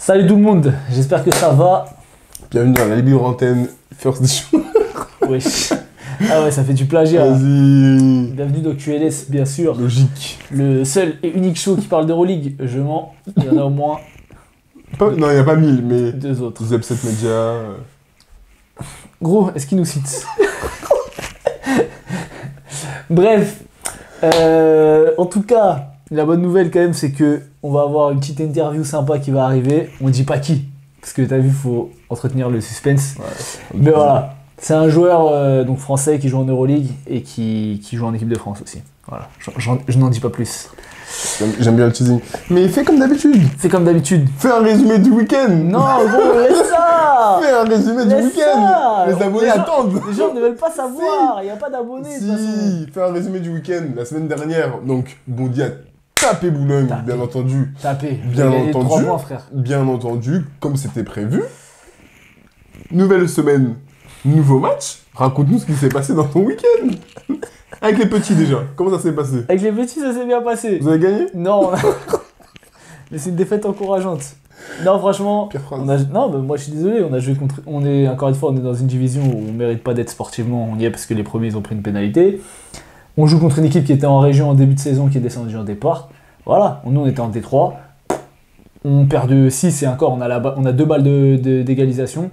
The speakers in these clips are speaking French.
Salut tout le monde, j'espère que ça va. Bienvenue dans la libre antenne First Show. Wesh. Ah ouais, ça fait du plagiat. Vas-y. Bienvenue dans QLS, bien sûr. Logique. Le seul et unique show qui parle d'Euroleague. Je mens, il y en a au moins Non, il n'y a pas 1000, mais 2 autres. Zepset Media. Gros, est-ce qu'il nous cite? Bref, en tout cas, la bonne nouvelle quand même, c'est que on va avoir une petite interview sympa qui va arriver. On dit pas qui, parce que t'as vu, faut entretenir le suspense. Ouais. Mais voilà, c'est un joueur donc français qui joue en Euroleague et qui joue en équipe de France aussi. Voilà, je n'en dis pas plus. J'aime bien le teasing. Mais fais comme d'habitude. Fais comme d'habitude. Fais un résumé du week-end. Non, gros, laisse ça. Fais un résumé du Laisse week-end. ça. Les abonnés gens- attendent. Les gens ne veulent pas savoir, il n'y a pas d'abonnés de toute façon. Si, fais un résumé du week-end. La semaine dernière, donc, Bondy a tapé Boulogne, Tapé. bien entendu. Tapez, Bien vous avez gagné 3 entendu. points, frère. Bien entendu, comme c'était prévu. Nouvelle semaine, nouveau match. Raconte-nous ce qui s'est passé dans ton week-end. Avec les petits déjà, comment ça s'est passé? Avec les petits, ça s'est bien passé. Vous avez gagné? Non, mais c'est une défaite encourageante. Non, franchement, Pire phrase. non, mais moi je suis désolé, on a joué contre. On est encore une fois, on est dans une division où on mérite pas d'être sportivement. On y est parce que les premiers ils ont pris une pénalité. On joue contre une équipe qui était en région en début de saison, qui est descendue en départ. Voilà, nous on était en D3. On perd de 6 et encore, on a 2 balles d'égalisation.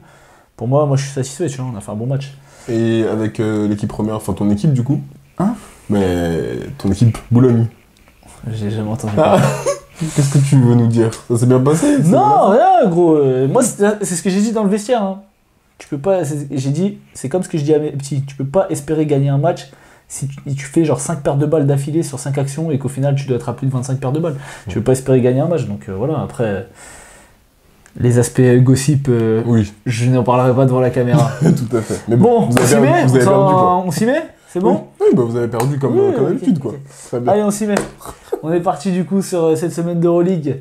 Pour moi, je suis satisfait, tu vois, on a fait un bon match. Et avec l'équipe première, enfin ton équipe du coup? Hein? Mais ton équipe Boulogne. J'ai jamais entendu. Ah. Qu'est-ce que tu veux nous dire? Ça s'est bien passé? Non, rien, gros. Moi, c'est ce que j'ai dit dans le vestiaire. Hein. Tu peux pas. J'ai dit, c'est comme ce que je dis à mes petits. Tu peux pas espérer gagner un match si tu fais genre 5 pertes de balles d'affilée sur 5 actions et qu'au final tu dois être à plus de 25 pertes de balles. Tu peux pas espérer gagner un match. Donc voilà, après. Les aspects gossip, Oui, je n'en parlerai pas devant la caméra. tout à fait. Mais Bon, vous on s'y avez met. perdu, vous avez perdu quoi. On s'y met. C'est bon? Oui, bah vous avez perdu comme, Oui, comme ok, d'habitude ok. quoi. Très bien. Allez, on s'y met. On est parti du coup sur cette semaine d'Euroleague.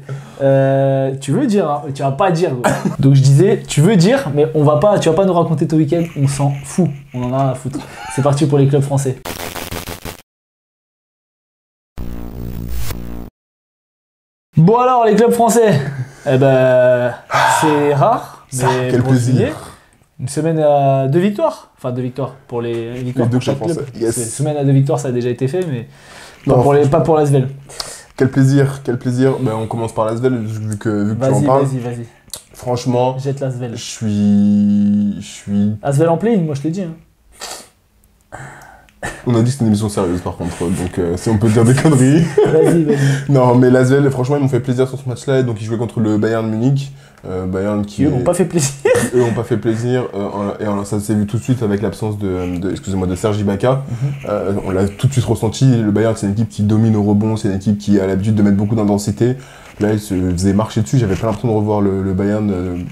Tu veux dire, hein, tu vas pas dire. Gros. Donc je disais, tu veux dire, mais tu vas pas nous raconter ton week-end, on s'en fout. On en a rien à foutre. C'est parti pour les clubs français. Bon alors, les clubs français, eh ben, c'est rare. Ça, Mais quel pour le souligner, plaisir. une semaine à 2 victoires. Enfin, 2 victoires pour les victoires Les deux pour chaque clubs club. français. Yes. Une semaine à 2 victoires, ça a déjà été fait, mais Non, pas pour l'Asvel. Quel plaisir, quel plaisir. Ben, on commence par l'Asvel vu que tu en Vas-y, parles. vas-y. Franchement, Jette l'Asvel. je suis. Asvel en play, moi je te dis. Hein. On a dit que c'était une émission sérieuse par contre, donc si on peut dire des conneries. Vas-y. Non, mais l'Asvel, franchement, ils m'ont fait plaisir sur ce match-là. Donc, ils jouaient contre le Bayern Munich. Bayern qui. Eux m'ont pas fait plaisir. Eux n'ont pas fait plaisir. Ça s'est vu tout de suite avec l'absence de Serge Ibaka. On l'a tout de suite ressenti. Le Bayern, c'est une équipe qui domine au rebond. C'est une équipe qui a l'habitude de mettre beaucoup d'intensité. Là, il se faisait marcher dessus. J'avais pas l'impression de revoir le Bayern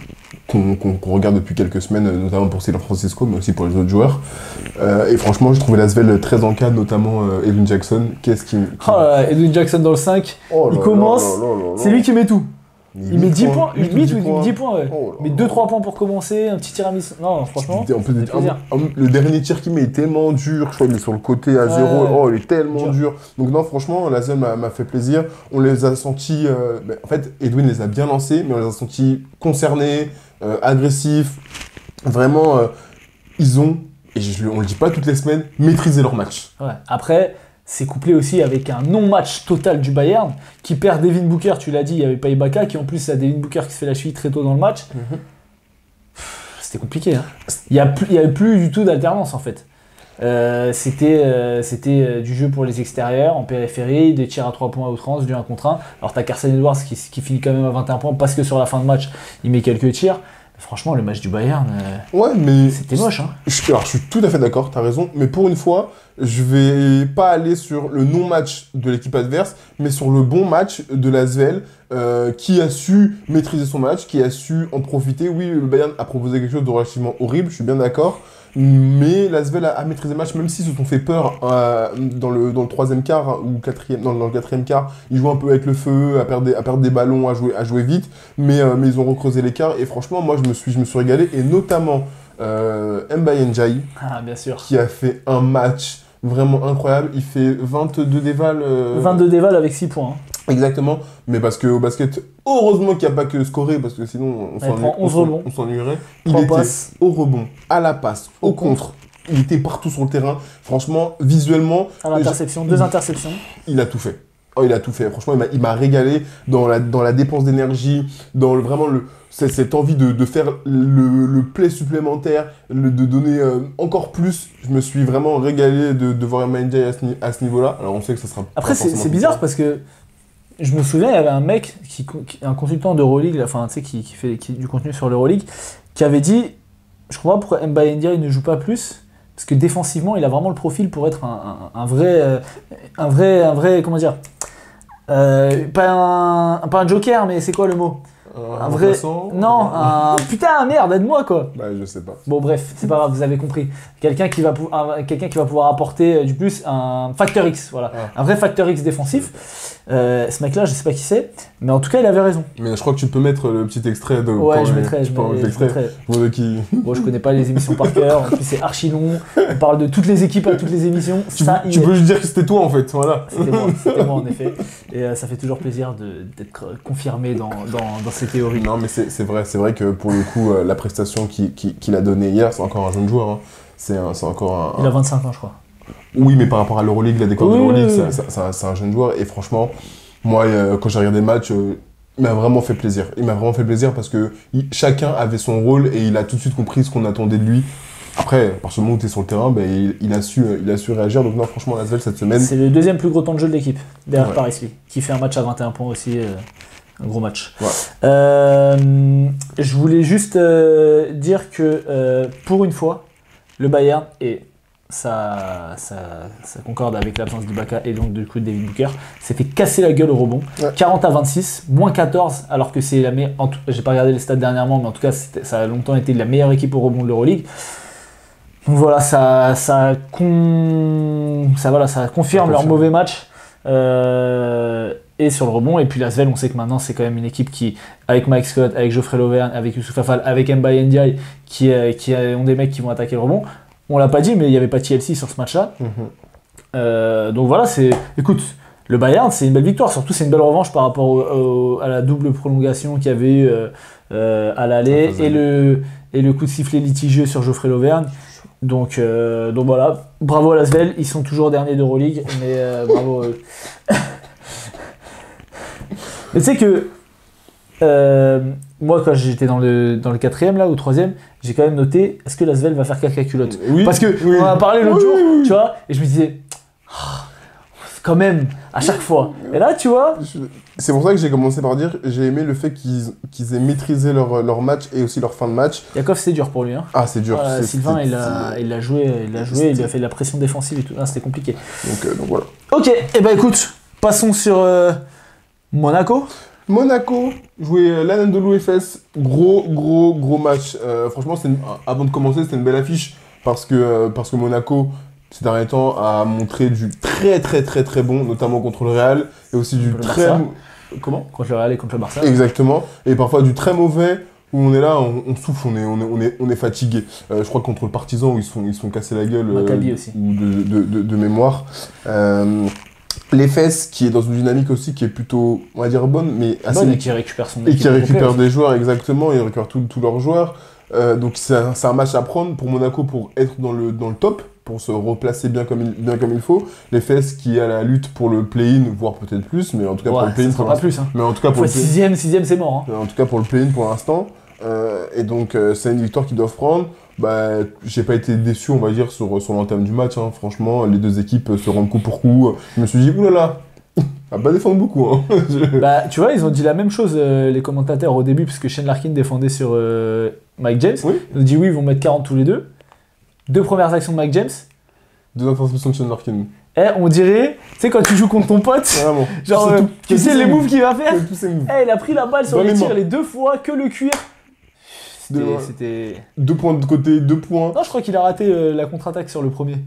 qu'on regarde depuis quelques semaines, notamment pour San Francisco, mais aussi pour les autres joueurs. Et franchement, je trouvais l'Asvel très en cadre, notamment Edwin Jackson. Oh là là, Edwin Jackson dans le 5. Oh Il là commence, là là là là. c'est lui qui met tout. Il met 10 points. Il met 10 10 points, ouais. Oh là Mais là. 2-3 points pour commencer, un petit tiramisu. Non, franchement. En plus, ça fait plaisir. le dernier tir qu'il met est tellement dur, je crois qu'il est sur le côté à 0, Ouais. oh il est tellement Dur. dur. Donc non franchement, la zone m'a fait plaisir, on les a sentis, en fait Edwin les a bien lancés, mais on les a sentis concernés, agressifs, vraiment ils ont, et on le dit pas toutes les semaines, maîtrisé leur match. Ouais. Après, c'est couplé aussi avec un non-match total du Bayern qui perd Devin Booker, tu l'as dit, il n'y avait pas Ibaka, qui en plus a Devin Booker qui se fait la cheville très tôt dans le match. C'était compliqué. Hein. Il n'y avait plus du tout d'alternance en fait. C'était du jeu pour les extérieurs, en périphérie, des tirs à 3 points à outrance, du 1 contre 1. Alors t'as Carson Edwards qui finit quand même à 21 points parce que sur la fin de match, il met quelques tirs. Franchement, le match du Bayern, Ouais mais... c'était moche. Hein. Alors je suis tout à fait d'accord, t'as raison, mais pour une fois, je vais pas aller sur le non-match de l'équipe adverse, mais sur le bon match de l'Asvel, qui a su maîtriser son match, qui a su en profiter. Oui, le Bayern a proposé quelque chose de relativement horrible, je suis bien d'accord, mais l'Asvel a maîtrisé le match, même s'ils se sont fait peur dans le troisième quart, hein, ou dans le quatrième quart, ils jouent un peu avec le feu, à perdre des ballons, à jouer vite, mais ils ont recreusé l'écart, et franchement, moi je me suis régalé, et notamment Mbaye Ndiaye, Ah, bien sûr. qui a fait un match vraiment incroyable. Il fait 22 dévals. 22 dévals avec 6 points. Hein. Exactement. Mais parce qu'au basket, Heureusement qu'il n'y a pas que scoré, parce que sinon Il prend 11 rebonds. on s'ennuierait. 3 Il était passes. au rebond, à la passe, au contre. Il était partout sur le terrain. Franchement, visuellement, À l'interception, 2 interceptions. il a tout fait. Oh, il a tout fait. Franchement, il m'a régalé dans la dépense d'énergie, dans vraiment cette envie de faire le play supplémentaire, de donner encore plus. Je me suis vraiment régalé de voir Manjay à ce niveau-là. Alors, on sait que ça sera. Après, c'est bizarre parce que je me souviens, il y avait un mec, un consultant d'Euroleague, enfin, tu sais, qui fait du contenu sur l'Euroleague, qui avait dit, je crois pas pourquoi Mbaye Ndiaye ne joue pas plus. Parce que défensivement, il a vraiment le profil pour être un vrai, comment dire, pas un joker, mais c'est quoi le mot? Un vrai. Non, putain, merde, aide-moi quoi. Bah, je sais pas. Bon, bref, c'est pas grave, vous avez compris. Quelqu'un qui va pouvoir apporter du plus, un facteur X, voilà. Un vrai facteur X défensif. Ce mec-là, je sais pas qui c'est, mais en tout cas, il avait raison. Mais je crois que tu peux mettre le petit extrait de. Ouais, je mettrai. Bon, je connais pas les émissions par cœur, en plus, c'est archi long. On parle de toutes les équipes à toutes les émissions. Tu peux juste dire que c'était toi en fait, voilà. C'était moi en effet. Et ça fait toujours plaisir d'être confirmé dans ces théories. Non, mais c'est vrai que pour le coup, la prestation qu'il a donnée hier, c'est encore un jeune joueur. Hein. C'est encore un. Il a 25 ans, je crois. Oui, mais par rapport à l'Euroleague, la décor de l'Euroleague, c'est un jeune joueur. Et franchement, moi, quand j'ai regardé le match, il m'a vraiment fait plaisir. Il m'a vraiment fait plaisir parce que chacun avait son rôle et il a tout de suite compris ce qu'on attendait de lui. Après, à partir du moment où tu es sur le terrain, il a su réagir. Donc non, franchement, l'Asvel cette semaine... C'est le deuxième plus gros temps de jeu de l'équipe, derrière Paris Lee, qui fait un match à 21 points aussi. Un gros match. Ouais. Je voulais juste dire que pour une fois, le Bayern, et ça concorde avec l'absence d'Ibaka et donc du coup de David Booker, s'est fait casser la gueule au rebond. Ouais. 40-26, moins 14, alors que c'est la meilleure. J'ai pas regardé les stats dernièrement, mais en tout cas, ça a longtemps été la meilleure équipe au rebond de l'Euroleague. Donc voilà, ça confirme leur mauvais match. Et sur le rebond, et puis l'Asvel, on sait que maintenant c'est quand même une équipe qui, avec Mike Scott, avec Geoffrey Lauvergne, avec Youssouf Afal, avec Mbaye Ndiaye, qui ont des mecs qui vont attaquer le rebond. On l'a pas dit, mais il n'y avait pas TLC sur ce match-là. Donc voilà, écoute, le Bayern, c'est une belle victoire, surtout c'est une belle revanche par rapport à la double prolongation qu'il y avait eu à l'aller, et le coup de sifflet litigieux sur Geoffrey Lauvergne. Donc voilà, bravo à l'Asvel, ils sont toujours derniers d'Euroleague, mais bravo à eux. Mais tu sais que moi, quand j'étais dans le 4ème là, ou 3ème, j'ai quand même noté, est-ce que l'Asvel va faire caca culotte? Oui, parce que on en a parlé l'autre jour, tu vois, et je me disais, quand même, à chaque fois. Et là, tu vois... C'est pour ça que j'ai commencé par dire, j'ai aimé le fait qu'ils aient maîtrisé leur match et aussi leur fin de match. Yakov, c'est dur pour lui. Hein. Ah, c'est dur. Sylvain, il a joué, il a fait de la pression défensive et tout. C'était compliqué. Donc voilà. Ok, et ben écoute, passons sur Monaco. Monaco, joué l'Anadolu Efes, gros match. Franchement, avant de commencer, c'était une belle affiche parce que Monaco, ces derniers temps, a montré du très bon, notamment contre le Real, et aussi du très... Comment ? Contre le Real et contre le Barça. Exactement, et parfois du très mauvais, où on est là, on souffle, on est fatigué. Je crois que contre le Partizan, où ils se sont cassés la gueule, Maccabi aussi. De mémoire. Les Fesses, qui est dans une dynamique aussi qui est plutôt, on va dire, bonne, mais assez... et qui récupère son équipe. Et qui récupère des joueurs, exactement, ils récupèrent tous leurs joueurs. Donc c'est un match à prendre pour Monaco pour être dans le top, pour se replacer bien comme il faut. Les Fesses qui est à la lutte pour le play-in, voire peut-être plus, mais en tout cas pour le play-in... Ça pas plus, hein. Mais en tout cas pour le sixième, c'est mort. Hein. En tout cas pour le play-in pour l'instant. Et donc c'est une victoire qu'ils doivent prendre. J'ai pas été déçu, on va dire, sur l'entame du match. Hein. Franchement, les deux équipes se rendent coup pour coup. Je me suis dit, oulala, à pas défendre beaucoup. Hein. Tu vois, ils ont dit la même chose, les commentateurs, au début, parce que Shane Larkin défendait sur Mike James. Oui. Ils ont dit oui, ils vont mettre 40 tous les deux. 2 premières actions de Mike James. 2 interceptions de Shane Larkin. On dirait, tu sais, quand tu joues contre ton pote, vraiment. Genre, tu sais les moves qu'il va faire. Il a pris la balle sur les tirs les 2 fois, que le cuir. C'était... 2 points de côté, 2 points. Non, je crois qu'il a raté la contre-attaque sur le premier.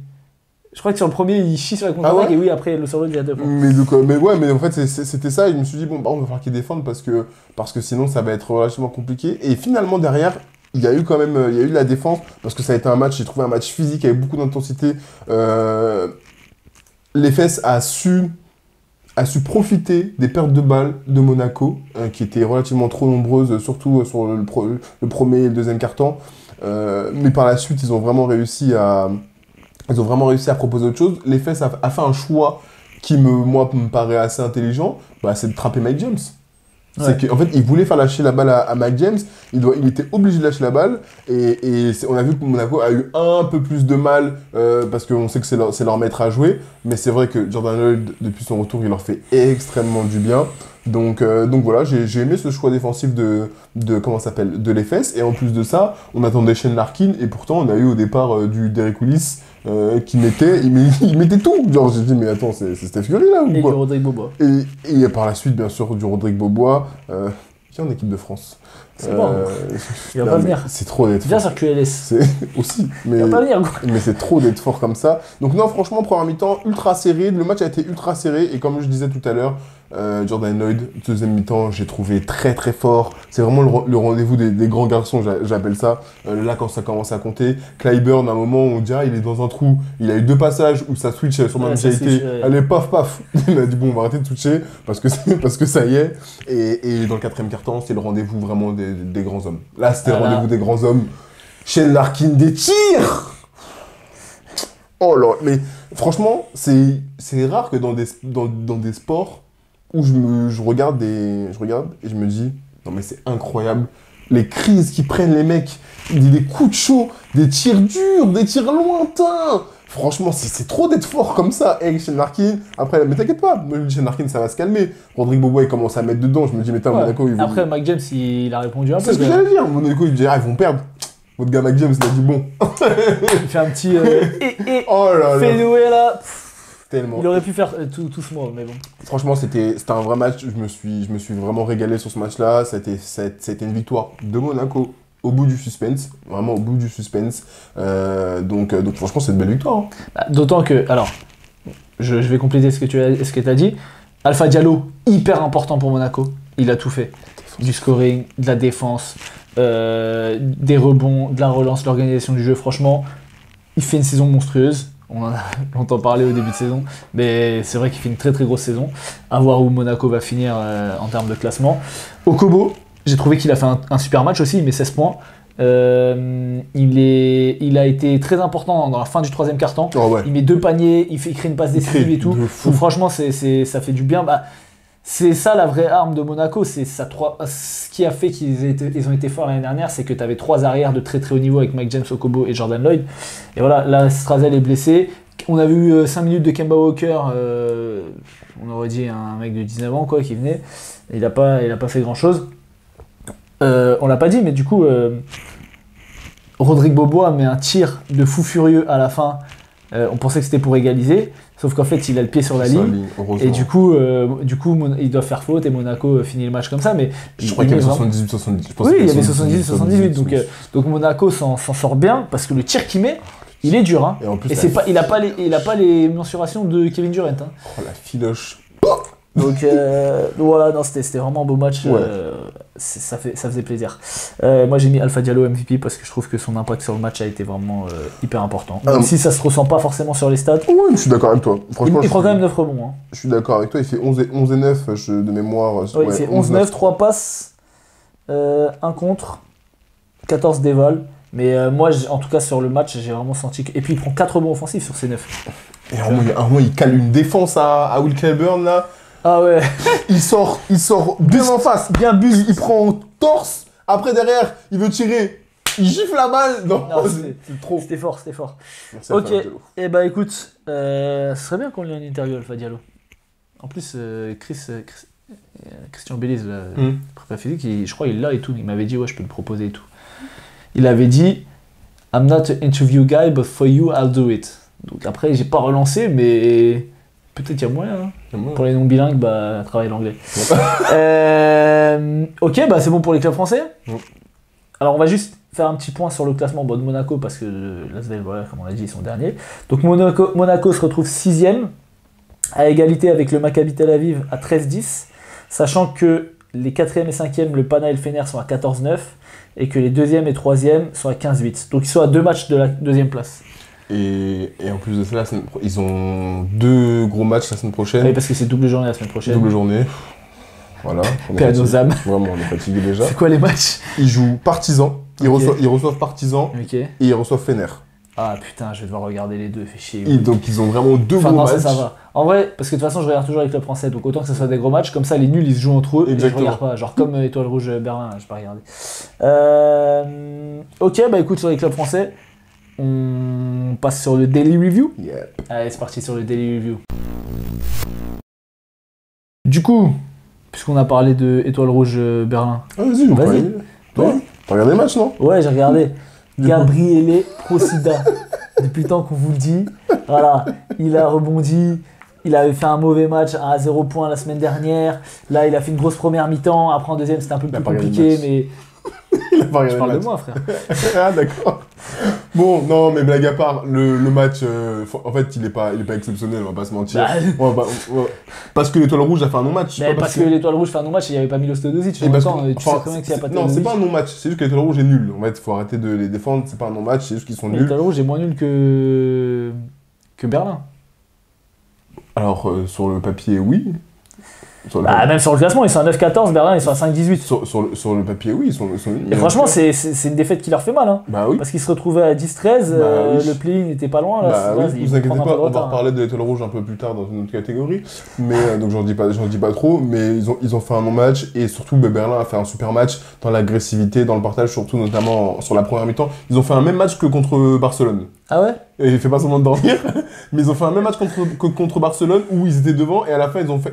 Je crois que sur le premier, il chie sur la contre-attaque et oui, après, le sur l'autre, il y a 2 points. Mais en fait, c'était ça. Et je me suis dit, bon, on va falloir qu'ils défendent parce que sinon, ça va être relativement compliqué. Et finalement, derrière, il y a eu quand même de la défense parce que ça a été un match, j'ai trouvé un match physique avec beaucoup d'intensité. Les Fesses a su a su profiter des pertes de balles de Monaco, qui étaient relativement trop nombreuses, surtout sur le premier et le deuxième quart-temps. Mais par la suite, ils ont vraiment réussi à proposer autre chose. L'Efes a fait un choix qui, moi, me paraît assez intelligent, c'est de trapper Mike James. Ouais. C'est qu'en fait, il voulait faire lâcher la balle à Mike James, il était obligé de lâcher la balle, et on a vu que Monaco a eu un peu plus de mal, parce qu'on sait que c'est leur maître à jouer, mais c'est vrai que Jordan Lloyd, depuis son retour, il leur fait extrêmement du bien. Donc voilà, j'ai aimé ce choix défensif de l'Efes, et en plus de ça, on attendait Shane Larkin, et pourtant on a eu au départ du Derek Willis, qui mettait tout. Genre, j'ai dit, mais attends, c'est Steph Curry là ou Et quoi? du Rodrigue Bobois. Et par la suite, bien sûr, du Rodrigue Bobois, qui est en équipe de France. C'est bon. Il va pas venir. C'est trop d'être Viens fort. sur QLS. C'est aussi. Mais, Il va pas venir, quoi. mais c'est trop d'être fort comme ça. Donc non, franchement, première mi-temps, ultra serré. Le match a été ultra serré. Et comme je disais tout à l'heure, Jordan Lloyd, deuxième mi-temps, j'ai trouvé très très fort. C'est vraiment le rendez-vous des grands garçons, j'appelle ça. Là, quand ça commence à compter, Clyburn, à un moment, on dirait il est dans un trou. Il a eu 2 passages où ça switch sur ma mentalité. Allez, paf, paf. Il a dit, bon, on va arrêter de switcher parce que ça y est. Et dans le 4e quart-temps, c'est le rendez-vous vraiment des grands hommes. Là, c'était le rendez-vous des grands hommes. Shane Larkin, des tirs! Oh là, mais franchement, c'est rare que dans des sports où je regarde et je me dis, non mais c'est incroyable, les crises qu'ils prennent les mecs, des coups de chaud, des tirs durs, des tirs lointains. Franchement, c'est trop d'être fort comme ça. Hey, Shane Larkin, après, mais t'inquiète pas, moi je dis Shane Larkin, ça va se calmer. Rodrigue Bobois, il commence à mettre dedans, je me dis, mais t'as Monaco, ils vont... Après, Mike James, il a répondu un peu. C'est ce que j'allais dire, Monaco, il dit, ah, ils vont perdre. Votre gars Mike James, il a dit, bon. Il fait un petit... Oh là là. Fade-away, là. Tellement. Il aurait pu faire tout ce mois, mais bon. Franchement, c'était un vrai match. Je me suis vraiment régalé sur ce match-là. Ça a été une victoire de Monaco au bout du suspense. Vraiment au bout du suspense. Donc franchement, c'est une belle victoire. Hein. D'autant que... Alors, je vais compléter ce que tu as dit. Alpha Diallo, hyper important pour Monaco. Il a tout fait. Du scoring, de la défense, des rebonds, de la relance, de l'organisation du jeu. Franchement, il fait une saison monstrueuse. On en a longtemps parlé au début de saison, mais c'est vrai qu'il fait une très très grosse saison. À voir où Monaco va finir en termes de classement. Okobo, j'ai trouvé qu'il a fait un super match aussi, il met 16 points. Il a été très important dans la fin du 3e quart-temps. Oh ouais. Il met 2 paniers, il crée une passe décisive et tout. Donc franchement, ça fait du bien. C'est ça la vraie arme de Monaco. Ce qui a fait qu'ils ont été forts l'année dernière, c'est que tu avais 3 arrières de très très haut niveau avec Mike James, Okobo et Jordan Lloyd. Et voilà, là Strazel est blessé. On a vu 5 minutes de Kemba Walker, on aurait dit un mec de 19 ans quoi, qui venait. Il a pas fait grand chose. On l'a pas dit, mais du coup, Rodrigue Bobois met un tir de fou furieux à la fin. On pensait que c'était pour égaliser, sauf qu'en fait il a le pied sur la ligne et du coup il doit faire faute et Monaco finit le match comme ça. Mais je crois qu'il y avait 78-70. Oui, il y avait 78. Donc Monaco s'en sort bien parce que le tir qu'il met, il est dur. Hein. Et, en plus, il a pas les mensurations de Kevin Durant. Hein. Oh la filoche. Donc voilà, non, c'était vraiment un beau match. Ouais. Ça faisait plaisir. Moi j'ai mis Alpha Diallo MVP parce que je trouve que son impact sur le match a été vraiment hyper important. Même si ça se ressent pas forcément sur les stats. Oui, je suis d'accord avec toi. Franchement, il prend quand même 9 rebonds. Hein. Je suis d'accord avec toi, il fait 11 et 9 de mémoire. Ouais, il fait 11-9, 3 passes, 1 contre, 14 déval. Mais moi, en tout cas sur le match, j'ai vraiment senti que... Et puis il prend 4 rebonds offensifs sur ces 9. Et à un moment, il cale une défense à Will Clyburn là. Ah ouais. il sort bien en face, bien bus, il prend torse, après derrière, il veut tirer, il gifle la balle. Non, c'est trop. C'était fort. Merci ok, et bah écoute, ce serait bien qu'on lui ait une interview Alpha Diallo. En plus, Christian Belize, le prépa physique, je crois qu'il l'a et tout, il m'avait dit ouais je peux le proposer et tout. Il avait dit I'm not an interview guy, but for you I'll do it. Donc après j'ai pas relancé, mais... Peut-être il y a moyen. Hein. Pour les non-bilingues, travailler l'anglais. Ok, c'est bon pour les clubs français. Alors on va juste faire un petit point sur le classement de Monaco parce que l'Asvel, voilà, comme on l'a dit, ils sont derniers. Donc Monaco se retrouve 6ème, à égalité avec le Maccabi Tel Aviv à 13-10, sachant que les 4e et 5e, le Pana et le Fener sont à 14-9, et que les 2e et 3e sont à 15-8. Donc ils sont à 2 matchs de la 2e place. Et en plus de ça, ils ont 2 gros matchs la semaine prochaine. Oui, parce que c'est double journée la semaine prochaine. Double journée. Voilà. Paix à nos âmes. Vraiment, on est fatigué déjà. C'est quoi les matchs? Ils jouent Partizan. Ils reçoivent Partizan. Ok. Et ils reçoivent Fener. Ah putain, je vais devoir regarder les deux, fait chier. Donc ils ont vraiment 2 Enfin, gros non, matchs. ça va. En vrai, parce que de toute façon, je regarde toujours les clubs français, donc autant que ce soit des gros matchs, comme ça les nuls ils se jouent entre eux. Exactement. Et je regarde pas, genre comme Étoile Rouge Berlin, je vais pas regarder. Ok, bah écoute, sur les clubs français, on passe sur le Daily Review. Yep. Allez, c'est parti sur le Daily Review. Du coup, puisqu'on a parlé de Étoile Rouge Berlin. Ah, vas-y, je Vas-y. Toi, t'as regardé le match, non? Ouais, j'ai regardé. Du coup. Gabriele Procida. Depuis le temps qu'on vous le dit. Voilà, il a rebondi. Il avait fait un mauvais match à 0 points la semaine dernière. Là, il a fait une grosse première mi-temps. Après, en deuxième, c'était un peu plus compliqué, mais Il a pas regardé je le parle de match. moi, frère. Ah, d'accord. Bon, non, mais blague à part, le match, en fait, il est pas exceptionnel, on va pas se mentir. Bah, Parce que l'Étoile Rouge a fait un non-match. mais parce que l'Étoile Rouge fait un non-match, il n'y avait pas Milos Teodosic. Et parce que- Tu sais enfin, très bien qu'il n'y a pas de Non, c'est Teodosic. pas un non-match, c'est juste que l'Étoile Rouge est nul. En fait, il faut arrêter de les défendre, c'est pas un non-match, c'est juste qu'ils sont Mais nuls. l'Étoile Rouge est moins nul que Berlin. Alors, sur le papier, oui. Sur le, Bah, même sur le classement, ils sont à 9-14, Berlin, ils sont à 5-18. sur le papier, oui, ils sont nuls. Et franchement, c'est une défaite qui leur fait mal. Hein. Bah oui. Parce qu'ils se retrouvaient à 10-13, Oui. le play n'était pas loin. Là, Bah là, oui, ils vous vont inquiétez prendre un pas, peu de on va retard, hein. reparler de l'Étoile Rouge un peu plus tard dans une autre catégorie. Mais donc j'en dis pas trop, mais ils ont fait un non-match et surtout Berlin a fait un super match dans l'agressivité, dans le partage, surtout notamment sur la première mi-temps. Ils ont fait un même match que contre Barcelone. Ah ouais? Et il fait pas seulement de dormir, mais ils ont fait un même match contre Barcelone où ils étaient devant et à la fin contre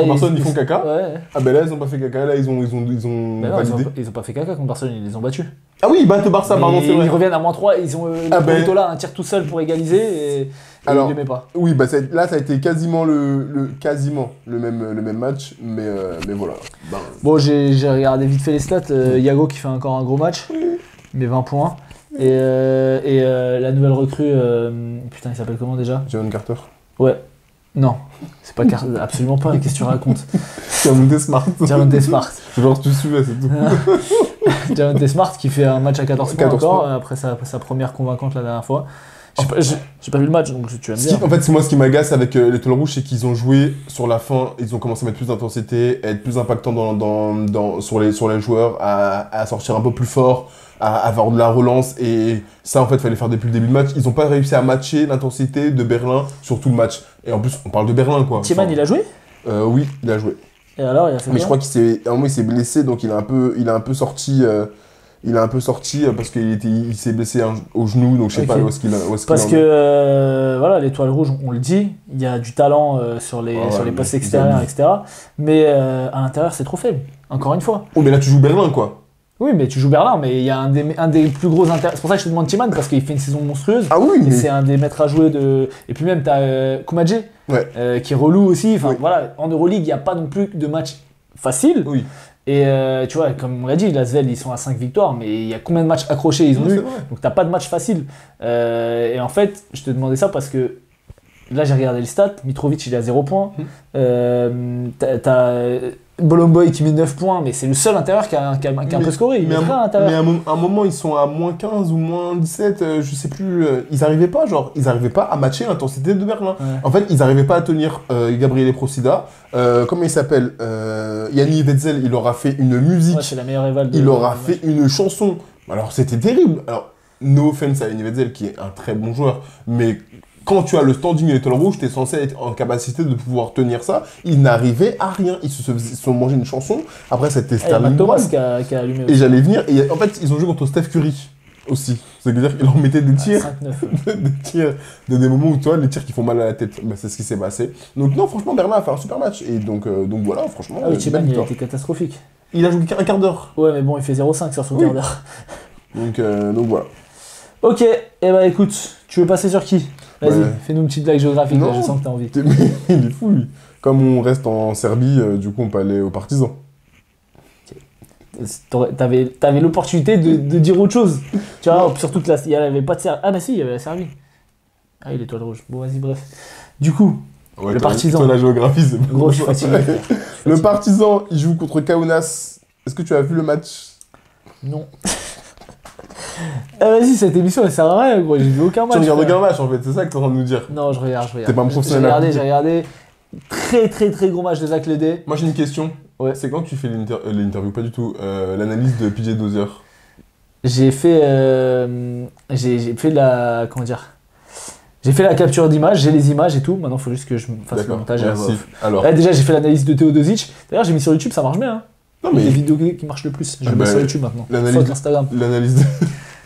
Barcelone ils font caca. Ouais. Ah ben là ils ont pas fait caca, là ils ont Mais non, validé. ils ont pas fait caca contre Barcelone, ils les ont battus. Ah oui, ils battent le Barça, pardon, Mais c'est vrai. ils reviennent à -3, ils ont là un tir tout seul pour égaliser et Alors, il ne le met pas. Oui, bah là ça a été quasiment le même match, mais voilà. Ben, Bon, j'ai regardé vite fait les stats. Yago qui fait encore un gros match, mais 20 points. Et la nouvelle recrue, putain, il s'appelle comment déjà? Jalen Carter. Ouais. Non, c'est pas absolument pas. Qu'est-ce que tu racontes? Javonte Smart. Javonte Smart. Genre tu suivais, c'est tout. Javonte Smart qui fait un match à 14 points 14 encore, points. après sa première convaincante la dernière fois. J'ai pas vu le match, donc tu vas me dire. En fait, c'est moi ce qui m'agace avec l'Étoile Rouge, c'est qu'ils ont joué sur la fin, ils ont commencé à mettre plus d'intensité, à être plus impactants sur les joueurs, à sortir un peu plus fort, à avoir de la relance, et ça en fait, il fallait faire depuis le début du match. Ils n'ont pas réussi à matcher l'intensité de Berlin sur tout le match. Et en plus, on parle de Berlin quoi. Tiemann, il a joué? Oui, il a joué. Et alors, il a fait Mais je quoi? crois qu'à un moment il s'est blessé, donc il a un peu sorti. Il a un peu sorti parce il s'est blessé au genou, donc je sais Ok. pas où est-ce qu'il Parce en que est. voilà, l'Étoile Rouge, on le dit, il y a du talent sur les Ouais, postes mais extérieurs, ils etc. Mais à l'intérieur, c'est trop faible. Encore une fois. Oh, mais là tu joues Berlin quoi. Oui, mais tu joues Berlin, mais il y a un des plus gros intérieurs. C'est pour ça que je te demande Tiemann, parce qu'il fait une saison monstrueuse. Ah oui, Et mais. c'est un des maîtres à jouer de. Et puis même, t'as Koumadje, Ouais. qui est relou aussi. Enfin, Oui. voilà, en Euroleague, il n'y a pas non plus de match facile. Oui. Et tu vois, comme on l'a dit, l'Asvel, ils sont à 5 victoires, mais il y a combien de matchs accrochés ils ont Non, c'est eu? vrai. Donc t'as pas de match facile. Et en fait, je te demandais ça parce que là, j'ai regardé les stats. Mitrovic, il est à 0 points. T'as Bolomboy qui met 9 points, mais c'est le seul intérieur qui a un peu scoré. Il mais met rien à à l'intérieur. un moment, ils sont à moins 15 ou moins 17, je sais plus. Ils arrivaient pas à matcher l'intensité de Berlin. Ouais. En fait, ils arrivaient pas à tenir Gabriele Procida. Comment il s'appelle Yanni Wetzel, il leur a fait une musique. Ouais, c'est la meilleure éval de. Il leur a fait une chanson. Alors, c'était terrible. Alors, no offense à Yanni Wetzel, qui est un très bon joueur, mais quand tu as le standing de l'Étoile Rouge, tu es censé être en capacité de pouvoir tenir ça. Ils n'arrivaient à rien. Ils se sont mangés une chanson. Après, c'était Il y a Sterling Thomas Brown. qui a allumé Et aussi. j'allais venir. Et en fait, ils ont joué contre Steph Curry aussi. C'est-à-dire qu'ils leur mettaient des tirs. 5-9. Des tirs de des moments où toi, les tirs qui font mal à la tête. Bah, c'est ce qui s'est passé. Donc, non, franchement, Berlin a fait un super match. Et donc voilà, franchement. Ah oui, belle Tiemann, il a victoire. été catastrophique. Il a joué un quart d'heure. Ouais, mais bon, il fait 0,5 sur son Oui. quart d'heure. Donc voilà. Ok, et bah écoute, tu veux passer sur qui? Vas-y, Ouais. fais-nous une petite blague géographique, là, Non. je sens que t'as envie. Il est fou, lui. Comme on reste en Serbie, du coup, on peut aller aux partisans. T'avais l'opportunité de dire autre chose. Tu vois, surtout que là, il n'y avait pas de Serbie. Ah bah si, il y avait la Serbie. Ah, il est étoile rouge. Bon, vas-y, bref. Du coup, Ouais, Le toi, partisan. toi, la géographie, c'est pas gros, je suis bon. fatigué. frère. Je suis Le fatigué. partisan, il joue contre Kaunas. Est-ce que tu as vu le match? Non. Vas-y, cette émission, elle sert à rien, gros. J'ai vu aucun match. Tu regardes frère. aucun match en fait, c'est ça que t'es en train de nous dire. Non, je regarde. T'es pas un professionnel à J'ai regardé. Très gros match de Zach Ledé. Moi j'ai une question. Ouais. C'est quand que tu fais l'interview, pas du tout, l'analyse de PJ Dozier? J'ai fait la. Comment dire? J'ai fait la capture d'image, j'ai les images et tout. Maintenant, il faut juste que je fasse le D'accord, montage et la voix merci. off. Alors, Ouais, déjà, j'ai fait l'analyse de Teodosic. D'ailleurs, j'ai mis sur YouTube, ça marche bien. Hein. non Les mais vidéos qui marchent le plus. Je Ah le bah, mets sur YouTube maintenant. l'analyse- Fuck Instagram. l'analyse de...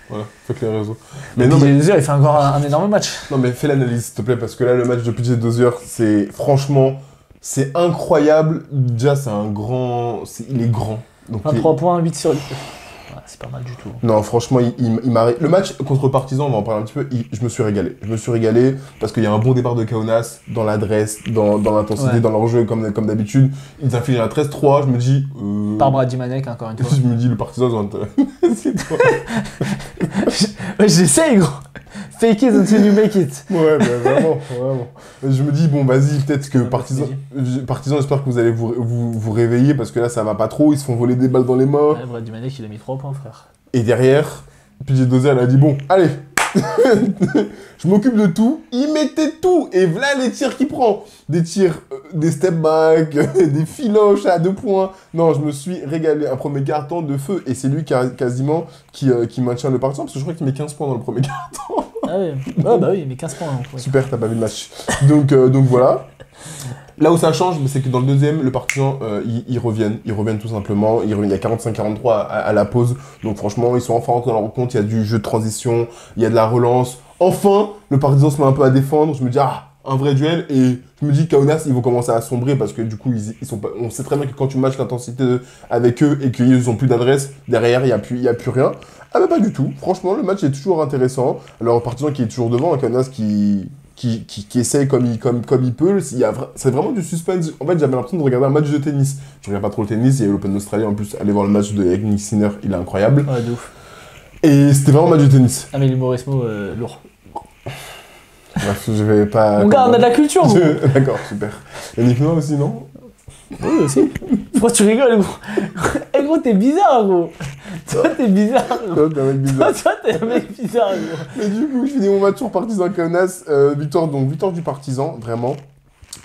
Voilà, fuck les réseaux. Mais Mais non, mais... il fait encore un énorme match. non mais fais l'analyse s'il te plaît, parce que là le match de PJ Dozier, c'est franchement, c'est incroyable. Déjà c'est un grand... il est grand. Donc, 23 points, 8 sur 8. C'est pas mal du tout. Non, franchement, il m'a... Le match contre Partizan, on va en parler un petit peu, je me suis régalé. Je me suis régalé parce qu'il y a un bon départ de Kaunas dans l'adresse, dans l'intensité, Ouais. dans leur jeu, comme d'habitude. Ils infligent un 13-3, je me dis... Par Brady Manek, encore une fois. Je me dis, le Partizan, ils ont intérêt. C'est toi. Ouais, j'essaye, gros. Fake it until you make it. Ouais, bah, vraiment. Je me dis, bon, vas-y, peut-être que Ouais, Partizan, j'espère que vous allez vous réveiller parce que là, ça va pas trop. Ils se font voler des balles dans les mains. Ouais, Brady Manek, il a mis 3 points, frère. Et derrière, PJ Dozier, elle a dit, bon, allez, je m'occupe de tout. Il mettait tout. Et voilà les tirs qu'il prend. Des tirs, des step back, des filoches à 2 points. Non, je me suis régalé. Un premier carton de feu. Et c'est lui quasiment qui maintient le Partizan parce que je crois qu'il met 15 points dans le premier carton. Ah ouais. Ouais, bah oui, mais 15 points. Ouais. Super, t'as pas vu le match. Donc voilà. Là où ça change, c'est que dans le deuxième, le Partizan, ils reviennent tout simplement. Ils reviennent, il y a 45-43 à la pause. Donc franchement, ils sont enfin rentrés dans leur compte. Il y a du jeu de transition, il y a de la relance. Enfin, le Partizan se met un peu à défendre. Je me dis, un vrai duel. Et je me dis, Kaunas, ils vont commencer à sombrer parce que du coup, ils sont pas... on sait très bien que quand tu matches l'intensité avec eux et qu'ils ont plus d'adresse, derrière, il y a plus rien. Ah bah pas du tout. Franchement, le match est toujours intéressant. Alors, le Partizan qui est toujours devant, un Kaunas qui essaye comme il peut. C'est vraiment du suspense. En fait, j'avais l'impression de regarder un match de tennis. Je regarde pas trop le tennis, il y a l'Open d'Australie en plus. Allez voir le match de Yannick Sinner, il est incroyable. Ouais, de ouf. Et c'était vraiment un match de tennis. Ah, mais l'humorisme, lourd. Bref, je vais pas... Mon gars, on a de la culture, gros. D'accord, super. Yannick Noah aussi, non? Oui, aussi. Pourquoi tu rigoles, gros? Eh, gros, t'es bizarre, gros. Toi, t'es bizarre, gros. Toi, t'es un mec bizarre. Toi, t'es un mec bizarre, gros. Mais du coup, je finis mon match sur Partizan Kaunas. Victoire du Partizan, vraiment.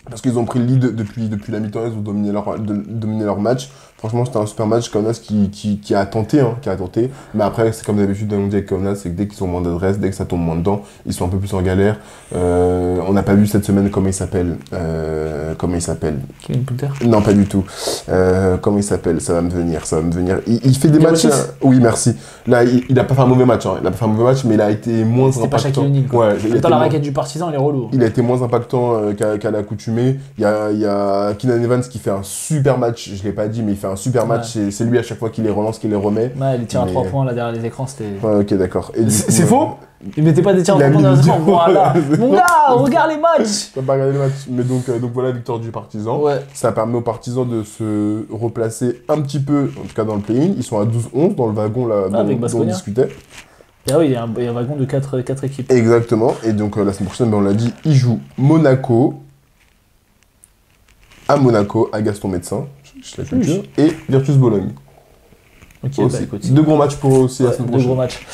Parce qu'ils ont pris le lead depuis la mi-temps, ils ont dominé leur match. Franchement, c'était un super match. Kaunas qui a tenté, Mais après, c'est comme d'habitude, on dit avec Kaunas, c'est que dès qu'ils ont moins d'adresse, dès que ça tombe moins dedans, ils sont un peu plus en galère. On n'a pas vu cette semaine comment il s'appelle. Kevin Poulter. Non, pas du tout. Comment il s'appelle? Ça va me venir. Il fait des matchs... Oui, merci. Là, il a pas fait un mauvais match. Il a pas fait un mauvais match, mais il a été moins C'était pas impactant. Shaquille O'Neal, quoi. Ouais, Attends, la raquette du Partizan, elle est relou. il a été moins impactant qu'à l'accoutumée. Il y a Keenan Evans qui fait un super match. Je l'ai pas dit, mais il fait un super match. C'est lui à chaque fois qu'il les relance, qu'il les remet. Ouais, les tirs à 3 points là derrière les écrans, c'était... Ouais, ok, d'accord. Et du coup, C'est faux? Il mettait pas des tirs à 3 points derrière les écrans. Voilà. Mon gars, regarde les matchs. T'as pas regardé le match. Mais donc voilà, victoire du Partizan. Ouais. Ça permet aux Partisans de se replacer un petit peu, en tout cas dans le play-in. Ils sont à 12-11 dans le wagon là, avec dont on discutait. Et oui, il y a un wagon de 4 équipes. Exactement. Et donc la semaine prochaine, on l'a dit, ils jouent Monaco, à Monaco, à Gaston Médecin, la culture, et Virtus Bologne. Ok, Aussi. bah écoute. Deux gros matchs pour eux aussi la semaine Deux prochaine. gros matchs.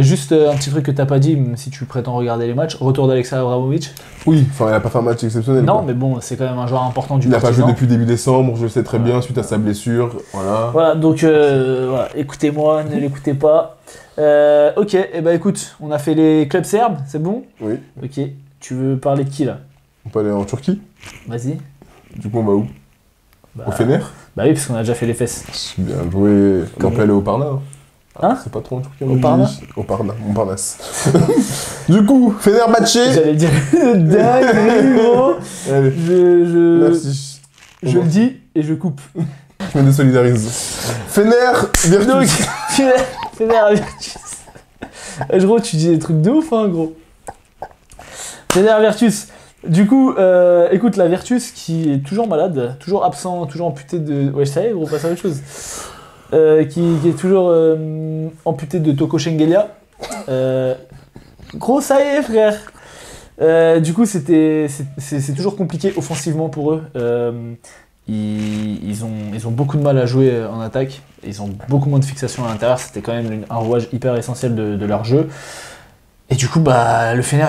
Juste un petit truc que t'as pas dit, même si tu prétends regarder les matchs. Retour d'Alexa Abramovic. Oui, enfin, il a pas fait un match exceptionnel. Non, quoi. mais bon, c'est quand même un joueur important du Il n'a pas joué Partizan. depuis début décembre, je le sais très bien, suite à sa blessure. Voilà. Voilà, donc voilà, écoutez-moi, ne l'écoutez pas. Ok, et bah écoute, on a fait les clubs serbes, c'est bon? Oui. Ok, tu veux parler de qui là? On peut aller en Turquie. Vas-y. Du coup, on va où? Bah, Au Fener. Bah oui, parce qu'on a déjà fait les fesses. Bien joué. On peut aller au Parna. Hein? C'est pas trop en Turquie. Au Parna? Au Parna, Montparnasse. Du coup, Fenerbahçe. J'allais dire dingue, gros. Allez, merci. Je le dis et je coupe. Je me désolidarise. Fener, Virtus. Donc, Fener Virtus. Gros, tu dis des trucs de ouf, hein, gros. Fener Virtus. Du coup, écoute, la Virtus qui est toujours malade, toujours absent, toujours amputé de... Ouais, ça y est, gros, passe à autre chose. Qui est toujours amputé de Toko Shengelia. Gros, ça y est, frère. Du coup, c'est toujours compliqué offensivement pour eux. ils ont beaucoup de mal à jouer en attaque. Ils ont beaucoup moins de fixation à l'intérieur. C'était quand même un rouage hyper essentiel de leur jeu. Et du coup, le Fener,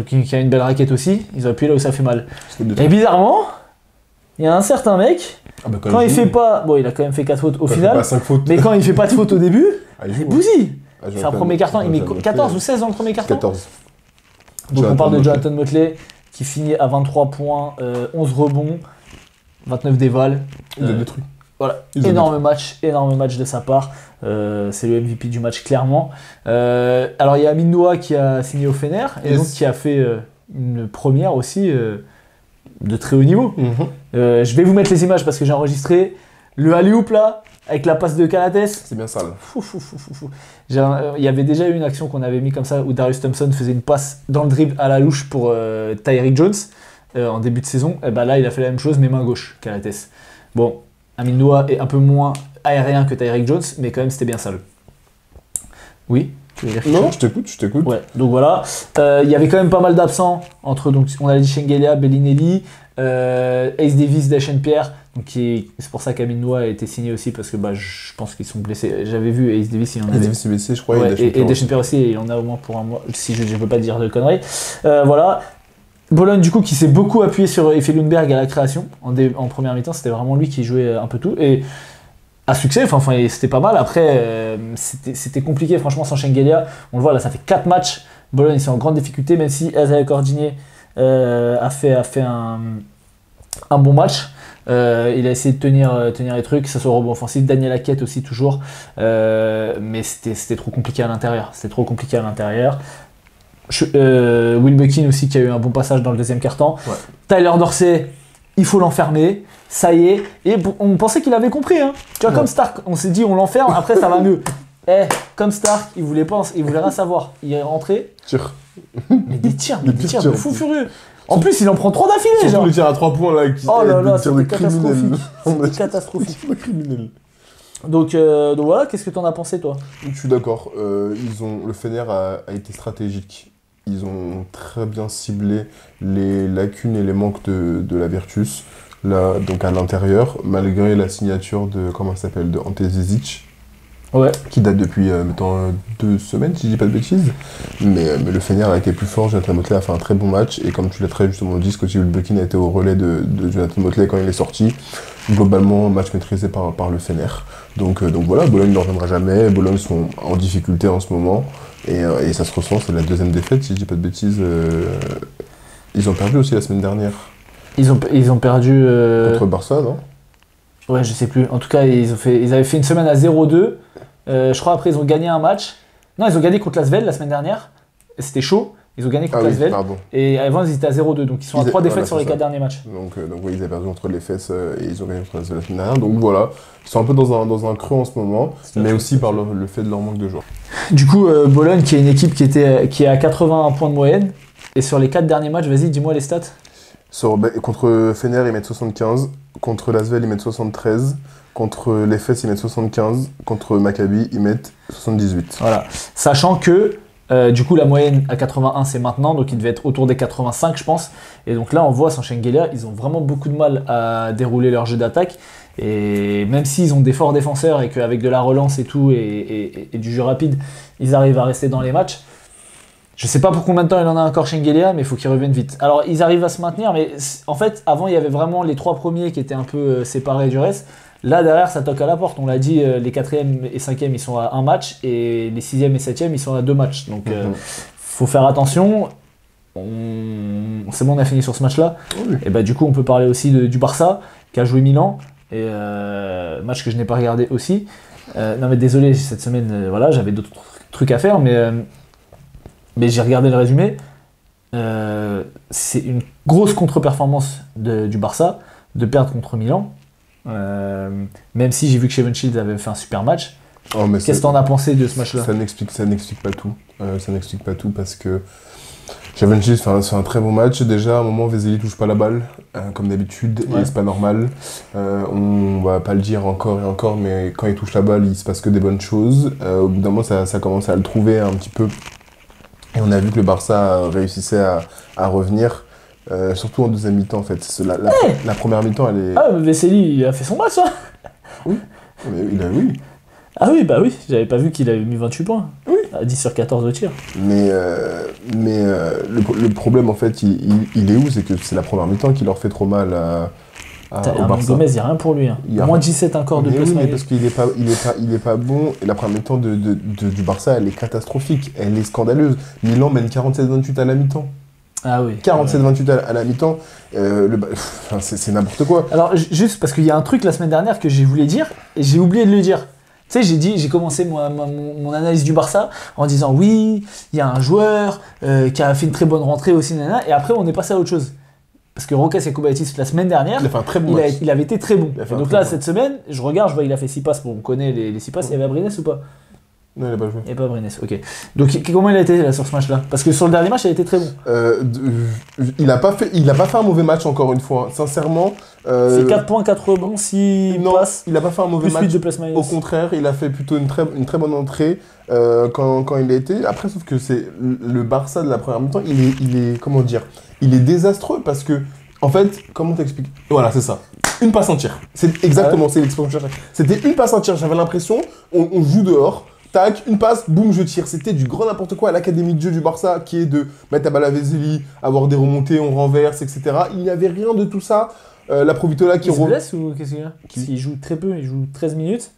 qui a une belle raquette aussi, ils ont appuyé là où ça fait mal. Et bizarrement, il y a un certain mec, quand il fait pas... Bon, il a quand même fait 4 fautes au final, 5 fautes. mais quand il fait pas de fautes au début, il bousille. Ah, C'est un premier carton, il met 14 ou 16 dans le premier carton. 14. Donc on parle de Jonathan Motley, qui finit à 23 points, 11 rebonds, 29 dévals. Il a détruit. Voilà, énorme match de sa part. C'est le MVP du match, clairement. Alors, il y a Amin Noah qui a signé au Fener, et donc qui a fait une première aussi de très haut niveau. Je vais vous mettre les images parce que j'ai enregistré le alley-oop là, avec la passe de Calates. C'est bien sale. Il y avait déjà eu une action qu'on avait mis comme ça, où Darius Thompson faisait une passe dans le dribble à la louche pour Tyreek Jones en début de saison. Et là, il a fait la même chose, mais main gauche, Calates. Bon. Amin Noah est un peu moins aérien que Tyreek Jones, mais quand même c'était bien sale. Oui, tu veux dire quelque chose ? Non, je t'écoute. Ouais, donc voilà. Il y avait quand même pas mal d'absents entre, donc, on a dit Shengelia, Bellinelli, Ace Davis, Deshaun Pierre. C'est pour ça qu'Amin Noah a été signé aussi, parce que je pense qu'ils sont blessés. J'avais vu Ace Davis, il en avait. Ace Davis est blessé, je crois. Ouais, et Deshaun Pierre aussi, il en a au moins pour un mois, si je ne peux pas dire de conneries. Voilà. Bologne, du coup, qui s'est beaucoup appuyé sur Efe Lundberg à la création en première mi-temps, c'était vraiment lui qui jouait un peu tout et à succès, c'était pas mal. Après, c'était compliqué, franchement, sans Shengelia. On le voit là, ça fait 4 matchs. Bologne, ils sont en grande difficulté, même si Isaiah Cordinier a fait un bon match. Il a essayé de tenir les trucs, que ce soit au rebond offensif. Daniel Hackett aussi, toujours. Mais c'était trop compliqué à l'intérieur. Will Buckin aussi qui a eu un bon passage dans le deuxième quart-temps. Ouais. Tyler Dorsey, il faut l'enfermer, ça y est. Et on pensait qu'il avait compris. Hein. Tu vois, comme Stark, on s'est dit on l'enferme, après ça va mieux. Comme Stark, il voulait rien savoir. Il est rentré. Mais des tirs de fou furieux. En plus, il en prend 3 d'affilée. Surtout les tirs à 3 points là. Oh là là, c'était catastrophique. C'était catastrophique. Donc voilà, qu'est-ce que t'en as pensé toi ? Je suis d'accord. Le Fener a été stratégique. Ils ont très bien ciblé les lacunes et les manques de la Virtus, là, donc à l'intérieur, malgré la signature de Ante Zizic, qui date depuis 2 semaines, si je dis pas de bêtises. Mais le Fener a été plus fort. Jonathan Motley a fait un très bon match, et comme tu l'as très justement dit, Scottie Wilbekin a été au relais de Jonathan Motley quand il est sorti. Globalement, match maîtrisé par le Fener. Donc voilà, Bologne ne reviendra jamais. Bologne sont en difficulté en ce moment. Et ça se ressent, c'est la 2e défaite, si je dis pas de bêtises. Ils ont perdu aussi la semaine dernière. Ils ont perdu... Contre Barça, non ? Ouais, je sais plus. En tout cas, ils avaient fait une semaine à 0-2. Je crois après, ils ont gagné un match. Non, ils ont gagné contre l'Asvel la semaine dernière. C'était chaud. Ils ont gagné contre l'Asvel. Et avant, ils étaient à 0-2. Donc, ils sont à 3 défaites sur les 4 derniers matchs. Donc oui, ils avaient perdu contre les Fesses et ils ont gagné contre l'Asvel la semaine dernière. Donc voilà, ils sont un peu dans un creux en ce moment, mais aussi par le fait de leur manque de joueurs. Du coup, Bologne, qui est une équipe qui est à 81 points de moyenne. Et sur les 4 derniers matchs, vas-y, dis-moi les stats. Contre Fener, ils mettent 75. Contre l'Asvel, ils mettent 73. Contre les Fesses, ils mettent 75. Contre Maccabi, ils mettent 78. Voilà. Sachant que, du coup, la moyenne à 81, c'est maintenant. Donc, il devait être autour des 85, je pense. Et donc là, on voit, sans Shengelia, ils ont vraiment beaucoup de mal à dérouler leur jeu d'attaque. Et même s'ils ont des forts défenseurs et qu'avec de la relance et tout, et du jeu rapide, ils arrivent à rester dans les matchs. Je sais pas pour combien de temps il en a encore Shengelia, mais il faut qu'ils reviennent vite. Alors, ils arrivent à se maintenir, mais en fait, avant, il y avait vraiment les 3 premiers qui étaient un peu séparés du reste. Là, derrière, ça toque à la porte. On l'a dit, les 4e et 5e, ils sont à 1 match, et les 6e et 7e, ils sont à 2 matchs. Donc, faut faire attention. C'est bon, on a fini sur ce match-là. Oui. Et du coup, on peut parler aussi du Barça, qui a joué Milan, et match que je n'ai pas regardé aussi. Non, mais désolé, cette semaine, voilà, j'avais d'autres trucs à faire, mais j'ai regardé le résumé. C'est une grosse contre-performance du Barça de perdre contre Milan. Même si j'ai vu que Shevon Shields avait fait un super match. Qu'est-ce que t'en as pensé de ce match-là ? Ça n'explique pas tout. Ça n'explique pas tout parce que Shevon Shields fait un très bon match. Déjà, à un moment, Vesely touche pas la balle, comme d'habitude, et c'est pas normal. On va pas le dire encore et encore, mais quand il touche la balle, il se passe que des bonnes choses. Au bout d'un moment, ça commence à le trouver un petit peu. Et on a vu que le Barça réussissait à revenir. surtout en deuxième mi-temps en fait. La première mi-temps, elle est. Ah, mais Vesely, il a fait son match, hein. Oui, mais oui. Ah oui, bah oui, j'avais pas vu qu'il avait mis 28 points. Oui. À 10 sur 14 au tir. Mais le problème en fait, il est où? C'est que c'est la première mi-temps qui leur fait trop mal au Barça. Gomez, il n'y a rien pour lui. Hein. Moins 17 encore de plus. Oui, mais parce qu'il est pas bon. Et la première mi-temps du Barça, elle est catastrophique. Elle est scandaleuse. Milan mène 47-28 à la mi-temps. Ah oui. 47-28 à la mi-temps. C'est n'importe quoi. Alors, juste parce qu'il y a un truc la semaine dernière que j'ai voulu dire et j'ai oublié de le dire. Tu sais, j'ai commencé mon analyse du Barça en disant oui, il y a un joueur qui a fait une très bonne rentrée aussi, et après on est passé à autre chose. Parce que Roques Ekubatis, la semaine dernière, il a fait un très bon match. Il avait été très bon. Et donc là, cette semaine, je regarde, je vois il a fait 6 passes, bon, on connaît les 6 passes, il y avait Abrines ou pas? Non, il n'a pas joué. Il n'y a pas Abrines, ok. Donc comment il a été là, sur ce match-là? Parce que sur le dernier match, il a été très bon. Il n'a pas fait un mauvais match encore une fois, sincèrement. C'est 4 points, 4 rebonds, 6 passes. Il n'a pas fait un mauvais match. De au contraire, il a fait plutôt une très bonne entrée quand il a été. Après, sauf que c'est le Barça de la première mi-temps, il est comment dire, il est désastreux parce que, en fait, comment t'expliques? Voilà, c'est ça. Une passe en tir. C'est exactement, c'est l'expression que je cherchais. C'était une passe en tir. J'avais l'impression, on joue dehors. Tac, une passe, boum, je tire. C'était du grand n'importe quoi à l'académie de jeu du Barça, qui est de mettre la balle à Vesely, avoir des remontées, on renverse, etc. Il n'y avait rien de tout ça. La Provitola qui... Il se blesse ou qu'est-ce qu'il y a? Il joue très peu, il joue 13 minutes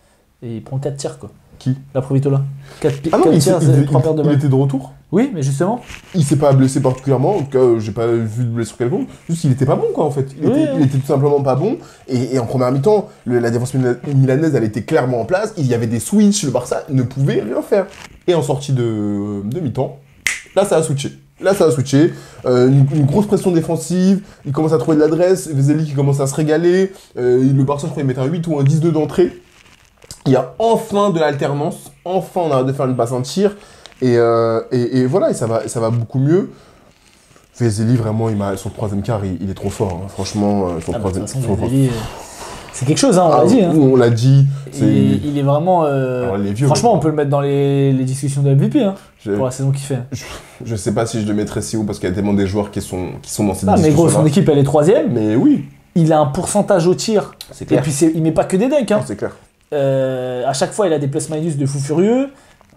et il prend 4 tirs quoi. Qui? La Provitola. 4 tirs, 3 paires de balles. Il était de retour? Oui, mais justement. Il s'est pas blessé particulièrement, en tout cas, j'ai pas vu de blessure quelconque. Juste, il était pas bon, quoi, en fait. Il était tout simplement pas bon. Et en première mi-temps, la défense milanaise, elle était clairement en place. Il y avait des switches, le Barça ne pouvait rien faire. Et en sortie de mi-temps, là, ça a switché. Une grosse pression défensive, il commence à trouver de l'adresse, Vesely qui commence à se régaler. Le Barça, je crois, il mettait un 8 ou un 10-2 d'entrée. Il y a enfin de l'alternance. Enfin, on arrête de faire une passe en tir. Et voilà, et ça va beaucoup mieux. Vesely, vraiment, son troisième quart, il est trop fort. Hein. Franchement, son troisième quart. C'est quelque chose, hein, on l'a dit. Hein. On l'a dit. Il est vraiment. Alors, vieux, franchement, on peut le mettre dans les discussions de MVP hein, pour la saison qu'il fait. Je sais pas si je le mettrais si haut parce qu'il y a tellement des joueurs qui sont dans cette discussion. Mais gros, son équipe, elle est troisième. Mais oui. Il a un pourcentage au tir. C'est clair. Et puis, il met pas que des dunks. Hein. Non, c'est clair. À chaque fois, il a des plus-minus de fou furieux.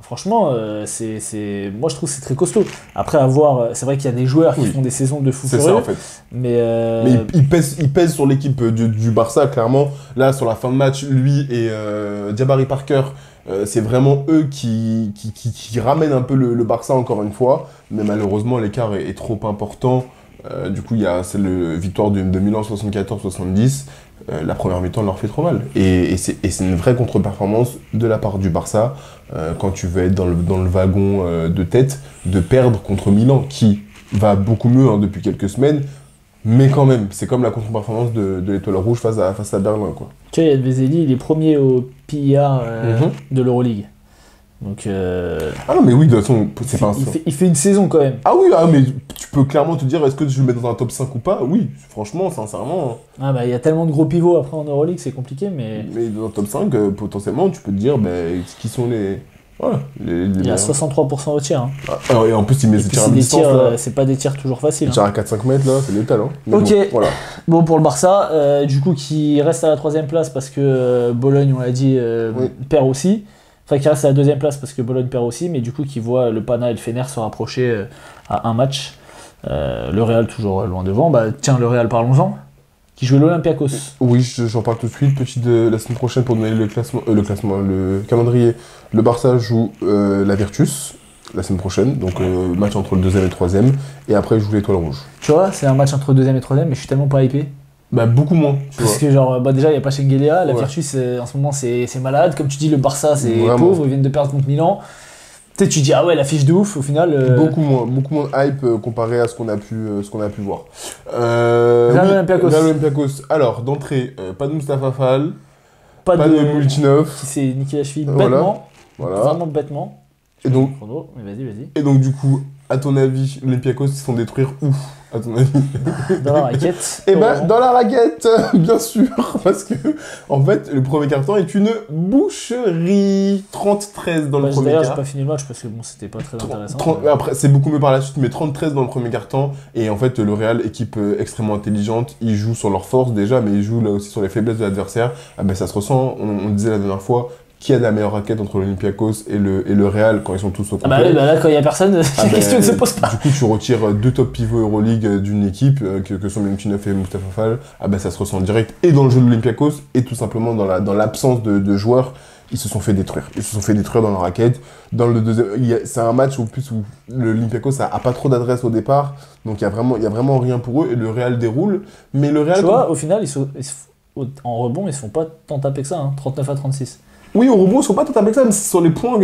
Franchement, moi je trouve que c'est très costaud. Après c'est vrai qu'il y a des joueurs qui font des saisons de fou furieux. C'est ça en fait. Mais il pèse sur l'équipe du Barça, clairement. Là, sur la fin de match, lui et Jabari Parker, c'est vraiment eux qui ramènent un peu le Barça encore une fois. Mais malheureusement, l'écart est trop important. Du coup, c'est le victoire de Milan 74-70. La première mi-temps leur fait trop mal. Et c'est une vraie contre-performance de la part du Barça quand tu veux être dans le wagon de tête, de perdre contre Milan, qui va beaucoup mieux hein, depuis quelques semaines, mais quand même, c'est comme la contre-performance de l'Étoile Rouge face à Berlin. Quoi. Tu vois, Vesely, il est premier au PIA de l'Euroleague. Donc, Ah non, mais oui, de toute façon, c'est pas un... Il fait une saison quand même. Ah oui, mais tu peux clairement te dire, est-ce que je le mets dans un top 5 ou pas? Oui, franchement, sincèrement. Ah bah, il y a tellement de gros pivots après en Euroleague, c'est compliqué, mais... Mais dans un top 5, potentiellement, tu peux te dire, qui sont les... Voilà, il y a 63% au tir. Hein. Et en plus, il met ses tirs à distance. C'est pas des tirs toujours faciles. Les tirs à 4-5 mètres, là, c'est létal. Hein. Mais ok, bon, voilà. Bon, pour le Barça, du coup, qui reste à la 3ème place parce que Bologne, on l'a dit, perd aussi. Enfin, qui reste à la 2ème place parce que Bologne perd aussi, mais du coup, qui voit le Pana et le Fener se rapprocher à un match. Le Real toujours loin devant. Bah, tiens, le Real, parlons-en. Qui joue l'Olympiakos. Oui, j'en parle tout de suite. Petit de la semaine prochaine pour donner le calendrier. Le Barça joue la Virtus la semaine prochaine, donc match entre le 2e et le 3e. Et après, il joue l'Étoile Rouge. Tu vois, c'est un match entre le 2e et le 3e, mais je suis tellement pas hypé. Bah, beaucoup moins. Parce que, genre, déjà, il n'y a pas Schengelia. La Virtus, en ce moment, c'est malade. Comme tu dis, le Barça, c'est pauvre. Ils viennent de perdre contre Milan. Tu sais, tu dis, ah ouais, la fiche de ouf, au final... Beaucoup moins de hype comparé à ce qu'on a pu voir. Olympiakos. Alors, d'entrée, pas de Mustapha Fall, pas de Multinov. C'est Nikilashvili, bêtement. Voilà. Vraiment bêtement. Et donc, mais vas-y. et donc, du coup, à ton avis, l'Olympiakos se font détruire où, à ton avis? Dans la raquette. Eh ben, dans la raquette, bien sûr, parce que, en fait, le premier quart-temps est une boucherie. 30-13 dans le premier D'ailleurs, j'ai quart. pas fini le match parce que bon, c'était pas très intéressant. Après, c'est beaucoup mieux par la suite, mais 30-13 dans le premier quart-temps. Et en fait, le Real, équipe extrêmement intelligente, ils jouent sur leurs forces déjà, mais ils jouent là aussi sur les faiblesses de l'adversaire. Ah ben, ça se ressent, on disait la dernière fois, qui a la meilleure raquette entre l'Olympiakos et le Real quand ils sont tous au complet. Ah bah oui, bah là, quand il y a personne, la question ne se pose pas. Du coup, tu retires 2 top pivots Euroleague d'une équipe, que sont Memchinov et Mustafa Fall, ah bah ça se ressent direct, et dans le jeu de l'Olympiakos, et tout simplement dans l'absence de joueurs, ils se sont fait détruire. Ils se sont fait détruire dans la raquette. Dans le deuxième, c'est un match où l'Olympiakos a pas trop d'adresse au départ, donc il y a vraiment rien pour eux, et le Real déroule, mais le Real... Tu vois, au final, en rebond, ils se font pas tant taper que ça, hein, 39-36. Oui, au rebond, ils sont pas tout avec ça, mais c'est sur les points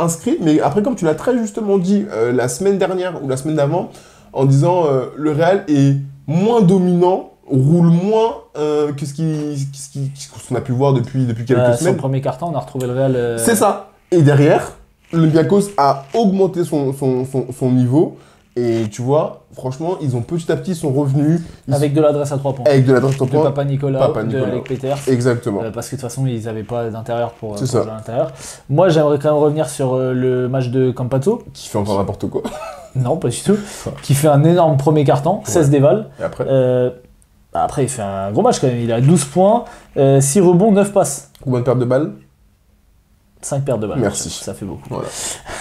inscrits. Mais après, comme tu l'as très justement dit la semaine dernière ou la semaine d'avant, en disant le Real est moins dominant, roule moins que ce qu'on a pu voir depuis quelques Sur semaines. le premier quart-temps, on a retrouvé le Real. C'est ça. Et derrière, l'Olympiakos a augmenté son niveau. Et tu vois, franchement, ils ont petit à petit, ils sont revenus. Avec de l'adresse à 3 points. Avec de l'adresse à 3 De points. Papa Nicolas, de Alec Peters. Exactement. Parce que de toute façon, ils n'avaient pas d'intérieur pour C'est ça. jouer à l'intérieur. Moi, j'aimerais quand même revenir sur le match de Campazzo. Qui fait encore n'importe quoi. Non, pas du tout. Qui fait un énorme premier quart-temps, 16 dévals. Et après Après, il fait un gros match quand même. Il a 12 points, 6 rebonds, 9 passes. Combien de pertes de balles? 5 pertes de balles. Merci. Ça fait beaucoup. Voilà.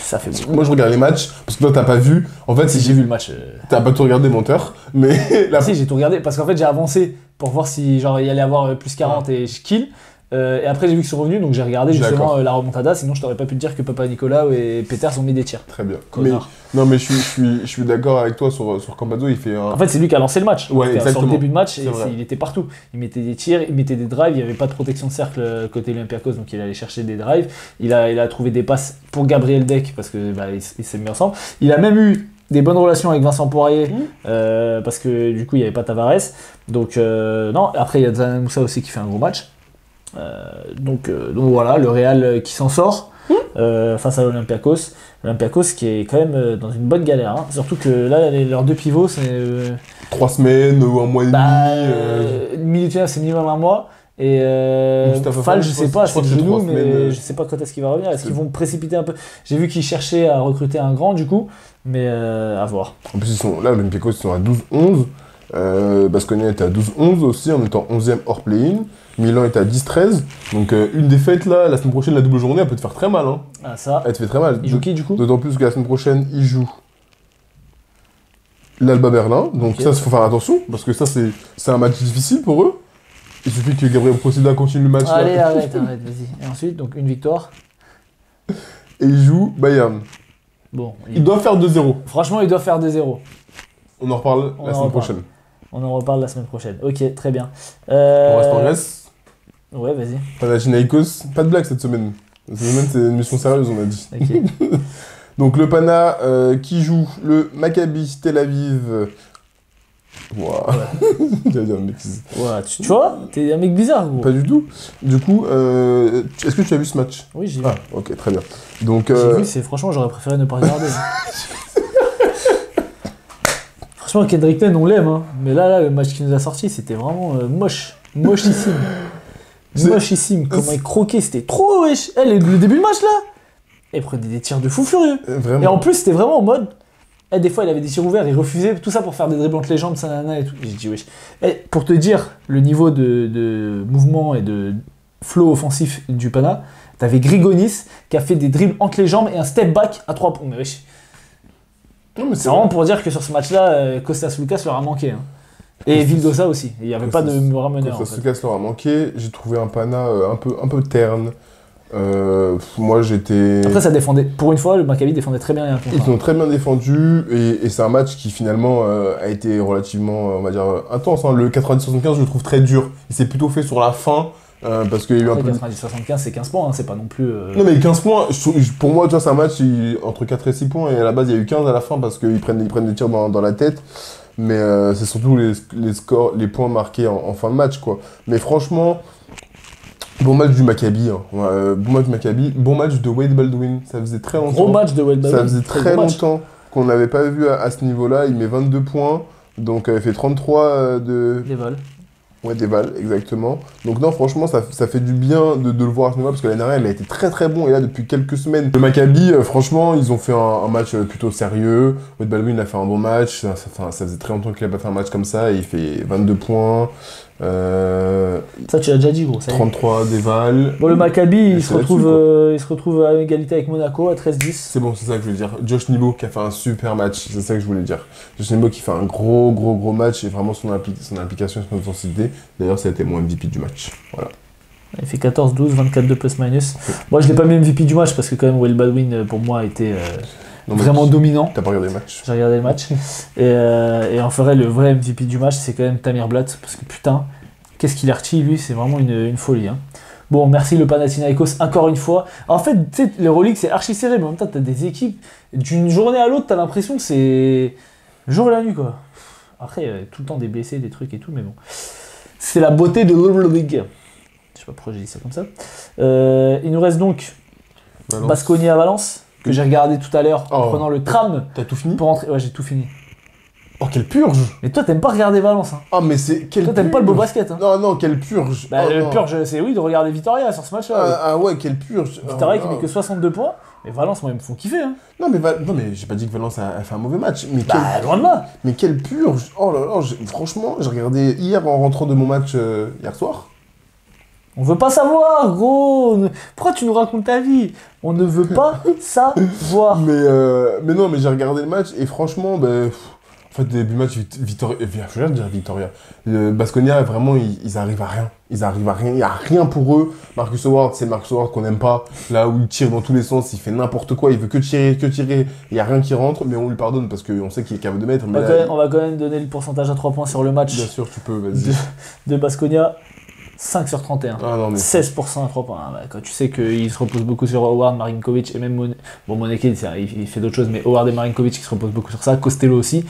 Ça fait beaucoup. Moi, je regarde les matchs, parce que toi, t'as pas vu. En fait, Si j'ai vu le match. T'as pas tout regardé, menteur. Mais là, Si, j'ai tout regardé. Parce qu'en fait, j'ai avancé pour voir si genre, il y allait avoir plus 40 et je kill. Et après, j'ai vu qu'ils sont revenus, donc j'ai regardé justement la remontada. Sinon, je t'aurais pas pu te dire que Papa Nicolas et Peters ont mis des tirs. Très bien. Connard. Non, mais je suis d'accord avec toi sur Campazzo. Il fait un... En fait, c'est lui qui a lancé le match. Ouais, Sur exactement. le début de match, C'est vrai. il était partout. Il mettait des tirs, il mettait des drives. Il n'y avait pas de protection de cercle côté Olympiakos, donc il allait chercher des drives. Il a trouvé des passes pour Gabriel Deck parce que il s'est mis ensemble. Il a même eu des bonnes relations avec Vincent Poirier parce que du coup, il n'y avait pas Tavares. Donc, non. Après, il y a Zanan Moussa aussi qui fait un gros match. Donc voilà, le Real qui s'en sort face à l'Olympiakos. L'Olympiakos qui est quand même dans une bonne galère. Hein. Surtout que là, leurs deux pivots, c'est. 3 semaines ou un mois et demi. Milutinoff, c'est minimum un mois. Et Fall, je sais pas, c'est le genou, mais je sais pas quand est-ce qu'il va revenir. Est-ce qu'ils vont précipiter un peu? J'ai vu qu'ils cherchaient à recruter un grand du coup, mais à voir. En plus, l'Olympiakos, ils sont à 12-11. Basconia est à 12-11 aussi, en étant 11e hors play-in. Milan est à 10-13. Donc, une défaite là, la semaine prochaine, la double journée, elle peut te faire très mal. Hein. Ah, ça. Elle te fait très mal. Il joue qui du coup? D'autant plus que la semaine prochaine, il joue l'Alba Berlin. Donc, ça, il faut faire attention, parce que ça, c'est un match difficile pour eux. Il suffit que Gabriel Procida continue le match. Allez, là. arrête, vas-y. Et ensuite, donc une victoire. Et il joue Bayern. Bon. Il doit faire 2-0. Franchement, il doit faire 2-0. On en reparle la semaine prochaine. On en reparle la semaine prochaine. Ok, très bien. On reste en Grèce. Ouais, vas-y. Panathinaikos, pas de blague cette semaine. Cette semaine, c'est une mission sérieuse, on a dit. Ok. Donc le Pana qui joue le Maccabi Tel Aviv. Wow. J'allais dire un mec. Ouais, tu vois, t'es un mec bizarre, gros. Pas du tout. Du coup, est-ce que tu as vu ce match? Oui, j'ai vu. Ah, ok, très bien. Donc, J'ai vu, franchement, j'aurais préféré ne pas regarder. Franchement, Kendrick Nunn, on l'aime, hein. Mais là, le match qu'il nous a sorti, c'était vraiment moche. Mochissime. Mochissime. Comment il croquait, c'était trop wesh. Le début de match, là, il prenait des tirs de fou furieux. Vraiment. Et en plus, c'était vraiment en mode... des fois, il avait des tirs ouverts, il refusait tout ça pour faire des dribbles entre les jambes, ça, et tout. J'ai dit, wesh. Pour te dire le niveau de mouvement et de flow offensif du Pana, t'avais Grigonis qui a fait des dribbles entre les jambes et un step back à 3 points. Mais wesh. Non, mais C'est vraiment pour dire que sur ce match-là, Kostas Lucas leur a manqué. Hein. Et Vildosa aussi. Il n'y avait pas de rameneur. Kostas Lucas leur a manqué. J'ai trouvé un Pana un peu terne. Moi j'étais. Après ça défendait. Pour une fois, le Maccabi défendait très bien les 1 contre 1. Ils ont très bien défendu et c'est un match qui finalement a été relativement, on va dire, intense. Hein. Le 90-75 je le trouve très dur. Il s'est plutôt fait sur la fin parce qu'il y a eu un peu. 90-75 c'est 15 points, hein. C'est pas non plus. Non mais 15 points, pour moi tu vois, c'est un match entre 4 et 6 points et à la base il y a eu 15 à la fin parce qu'ils prennent des tirs dans la tête. Mais c'est surtout les scores, les points marqués en fin de match quoi. Mais franchement. Bon match du Maccabi, hein. Bon match du Maccabi, bon match de Wade Baldwin, ça faisait très longtemps. Gros match de Wade Baldwin. Ça faisait très longtemps qu'on n'avait pas vu à ce niveau-là. Il met 22 points, donc il fait 33 de... Les vols. Ouais, des balles, exactement. Donc non, franchement, ça fait du bien de le voir à ce niveau-là, parce que l'année dernière, il a été très très bon, et là, depuis quelques semaines, le Maccabi, franchement, ils ont fait un match plutôt sérieux. Wade Baldwin a fait un bon match, ça faisait très longtemps qu'il n'a pas fait un match comme ça, et il fait 22 points. Ça, tu l'as déjà dit, gros. Ça y est. 33 des balles. Bon, le Maccabi, il se là-dessus, retrouve à égalité avec Monaco à 13-10. C'est bon, c'est ça que je voulais dire. Josh Nibo qui a fait un super match, c'est ça que je voulais dire. Josh Nibo qui fait un gros match et vraiment son implication et son intensité. D'ailleurs, ça a été mon MVP du match. Voilà. Il fait 14-12, 24 de plus-minus. Moi, je l'ai pas mis MVP du match parce que quand même, Wade Baldwin, pour moi, était vraiment dominant. T'as pas regardé le match? J'ai regardé le match. Et en ferait le vrai MVP du match, c'est quand même Tamir Blatt. Parce que putain, qu'est-ce qu'il a retis, lui, c'est vraiment une folie. Hein. Bon, merci le Panathinaikos encore une fois. En fait, tu sais, l'Euroleague, c'est archi serré, mais en même temps, t'as des équipes, d'une journée à l'autre, t'as l'impression que c'est le jour et la nuit, quoi. Après, tout le temps des blessés, des trucs et tout, mais bon. C'est la beauté de l'Euroleague. Je sais pas pourquoi j'ai dit ça comme ça. Il nous reste donc Baskonie à Valence, que j'ai regardé tout à l'heure en prenant le tram. T'as tout fini? Pour rentrer. Ouais, j'ai tout fini. Oh, quelle purge! Mais toi, t'aimes pas regarder Valence. Hein. Ah, mais c'est. Quelle toi, t'aimes pas le beau basket. Hein. Non, quelle purge! Bah, le purge, c'est oui, de regarder Vitoria sur ce match-là. Ah ouais, quelle purge! Vitoria qui met que 62 points. Mais Valence, moi, ils me font kiffer. Hein. Non, mais j'ai pas dit que Valence a fait un mauvais match. Mais loin de là! Mais quelle purge! Oh là là, franchement, j'ai regardé hier en rentrant de mon match hier soir. On veut pas savoir, gros! Pourquoi tu nous racontes ta vie? On ne veut pas savoir. Mais non, mais j'ai regardé le match et franchement, en fait, début match, Vitoria. Je viens de dire Vitoria. Baskonia, vraiment, ils arrivent à rien. Ils arrivent à rien. Il n'y a rien pour eux. Marcus Howard, c'est Marcus Howard qu'on n'aime pas. Là où il tire dans tous les sens, il fait n'importe quoi. Il veut que tirer. Il n'y a rien qui rentre, mais on lui pardonne parce qu'on sait qu'il est capable de mettre. Mais on va quand même donner le pourcentage à 3 points sur le match. Bien sûr, tu peux, vas-y. De Baskonia. 5 sur 31. Ah non, mais 16% à 3 points. Ah, quand tu sais qu'il se repose beaucoup sur Howard, Marinkovic et même Moneke, il fait d'autres choses, mais Howard et Marinkovic qui se reposent beaucoup sur ça. Costello aussi.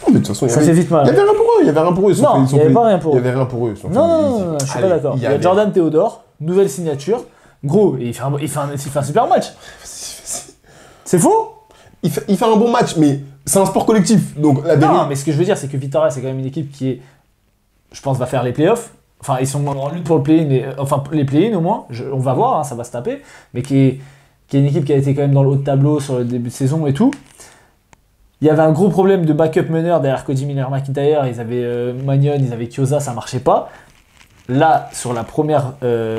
Non, mais de toute façon, ça fait vite mal. Il y avait rien pour eux. Il y avait rien pour eux. Non, il n'y avait pas rien pour eux. Il y avait rien pour eux. Non, je suis pas d'accord. Il y a Jordan Theodore, nouvelle signature. Gros, il fait un super match. C'est faux? Il fait un bon match, mais c'est un sport collectif. Donc, non, mais ce que je veux dire, c'est que Vitoria, c'est quand même une équipe qui est, je pense, va faire les playoffs. Enfin, ils sont en lutte pour le play-in, enfin les play-in au moins, on va voir, hein, ça va se taper, mais qui est une équipe qui a été quand même dans le haut de tableau sur le début de saison et tout. Il y avait un gros problème de backup meneur derrière Cody Miller-McIntyre, ils avaient Magnon, ils avaient Kyoza, ça marchait pas. Là, sur la première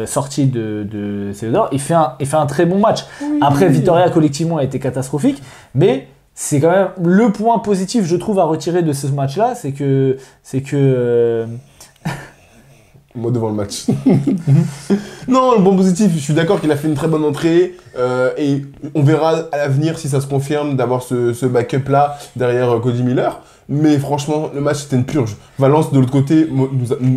sortie de Theodore, il fait un très bon match. Oui. Après, Vitoria collectivement a été catastrophique, mais c'est quand même le point positif, je trouve, à retirer de ce match-là, c'est que moi devant le match. Non, le bon positif, je suis d'accord qu'il a fait une très bonne entrée et on verra à l'avenir si ça se confirme d'avoir ce backup-là derrière Cody Miller. Mais franchement, le match c'était une purge. Valence de l'autre côté nous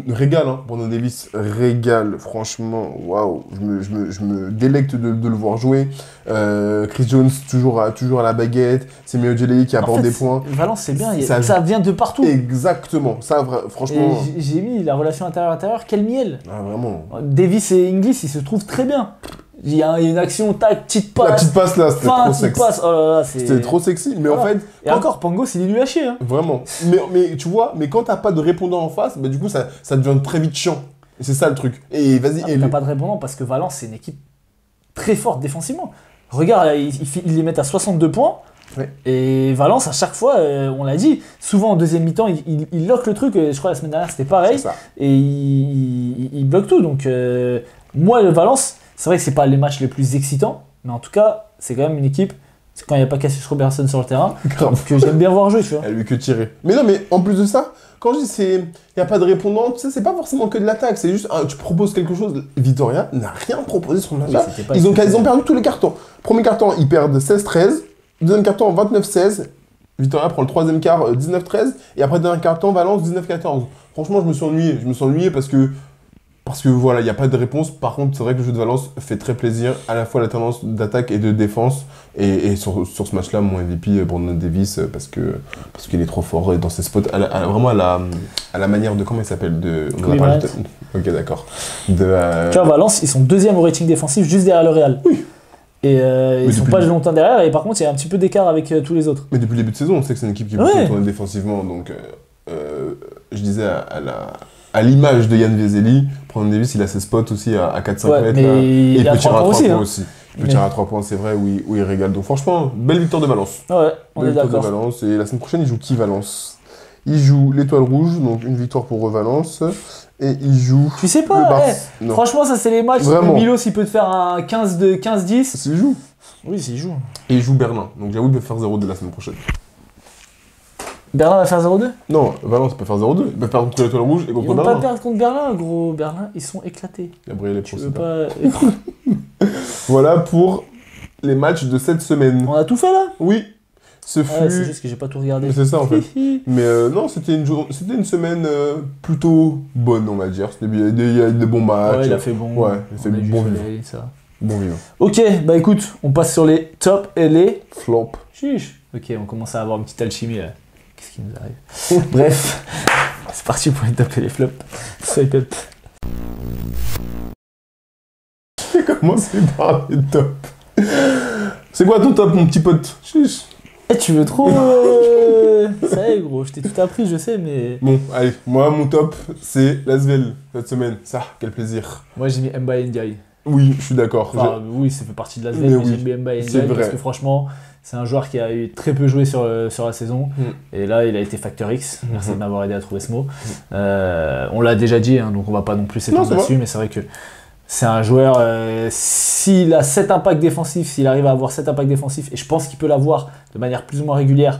régale, hein. Brandon Davis régale, franchement, waouh. Je me délecte de le voir jouer. Chris Jones toujours à la baguette. C'est Mio Ojeleyi qui apporte des points. Valence c'est bien, ça vient de partout. Exactement, ça franchement. J'ai mis la relation intérieur-intérieur, quel miel. Ah vraiment. Davis et Inglis, ils se trouvent très bien. Il y a une action, tac, petite passe. La petite passe là, c'était trop sexy. Passe. Oh là là, c'était trop sexy, mais en fait... Et encore, Pangos, il est nul à chier. Hein. Vraiment. Mais tu vois, mais quand t'as pas de répondant en face, du coup, ça devient très vite chiant. Et c'est ça le truc. Et vas-y... T'as pas de répondant parce que Valence, c'est une équipe très forte défensivement. Regarde, ils les mettent à 62 points. Ouais. Et Valence, à chaque fois, on l'a dit, souvent en deuxième mi-temps, il lock le truc. Je crois la semaine dernière, c'était pareil. C'est ça. Et il bloque tout. Donc, moi, le Valence... C'est vrai que c'est pas les matchs les plus excitants, mais en tout cas, c'est quand même une équipe, c'est quand il n'y a pas Cassius Robertson sur le terrain, que j'aime bien voir jouer, tu vois. Elle lui que tirer. Mais non, mais en plus de ça, quand je dis il n'y a pas de répondant, tu sais, c'est pas forcément que de l'attaque, c'est juste, tu proposes quelque chose. Vitoria n'a rien proposé sur le match. Ils ont perdu tous les cartons. Premier carton, ils perdent 16-13. Deuxième carton, 29-16. Vitoria prend le troisième quart, 19-13. Et après, dernier carton, Valence, 19-14. Franchement, je me suis ennuyé. Je me suis ennuyé parce que voilà, il n'y a pas de réponse. Par contre, c'est vrai que le jeu de Valence fait très plaisir, à la fois la tendance d'attaque et de défense. Et sur ce match-là, mon MVP, Brandon Davis, parce qu'il est trop fort dans ses spots, vraiment à la manière de, comment il s'appelle, Ok, d'accord. Tu vois, Valence, ils sont deuxième au rating défensif, juste derrière le Real. Oui. Et ils sont depuis pas le- longtemps derrière, et par contre, il y a un petit peu d'écart avec tous les autres. Mais depuis le début de saison, on sait que c'est une équipe qui peut Ouais. tourner défensivement. Donc, je disais à l'image de Yann Vezeli, Brandon Davis, il a ses spots aussi à 4-5 Ouais, mètres. mais Là, et il a peut 3 tirer à points 3 aussi. points Hein. aussi. Il peut Mais- tirer à 3 points, c'est vrai, où il régale. Donc, franchement, belle victoire de Valence. Ouais, on Belle est victoire de d'accord. Valence. Et la semaine prochaine, il joue qui, Valence? Il joue l'Étoile Rouge, donc une victoire pour Valence. Et il joue Tu sais le pas, Barça. eh, franchement, ça c'est les matchs. Vraiment. Milos, il peut te faire un 15-10. S'il joue. Oui, s'il joue. Et il joue Berlin. Donc, j'avoue, il peut faire 0-2 la semaine prochaine. Berlin va faire 0-2. Non, Valence peut faire 0-2. Il peut perdre contre l'Étoile Rouge et Ils contre vont pas Berlin. perdre contre Berlin, gros. Berlin, ils sont éclatés. Gabriel est Tu pro, veux c'est pas. Voilà pour les matchs de cette semaine. On a tout fait là. Oui, ce fut... Ouais, c'est juste que j'ai pas tout regardé. Mais c'est ça en fait. Mais non, c'était une semaine plutôt bonne, on va dire. Il y a eu des bons matchs. Ouais, il a fait bon. Ouais, il a fait On a du bon soleil, vivre. ça. Bon vivant. Ok, bah écoute, on passe sur les tops et les. Flop. Chiche. Ok, on commence à avoir une petite alchimie là. Qu'est-ce qui nous arrive? Bref, c'est parti pour les tops et les flops. Swipe up. Commencer par les tops. C'est quoi ton top, mon petit pote? Chiche. Eh, tu veux trop. Ça y est, gros, je t'ai tout appris, je sais, mais. Bon, allez, moi, mon top, c'est l'Asvel cette semaine. Ça, quel plaisir. Moi, j'ai mis Mba Ndiaye. Oui, je suis d'accord. Enfin, oui, ça fait partie de la Mais mais oui, j'ai mis Mba c'est Ndiaye vrai. parce que franchement, c'est un joueur qui a eu très peu joué sur la saison. Mm. Et là, il a été facteur X. Merci Mhm. de m'avoir aidé à trouver ce mot. On l'a déjà dit, hein, donc on va pas non plus Non, s'étendre c'est là-dessus, mais c'est vrai que c'est un joueur, s'il a cet impact défensif, s'il arrive à avoir cet impact défensif, et je pense qu'il peut l'avoir de manière plus ou moins régulière,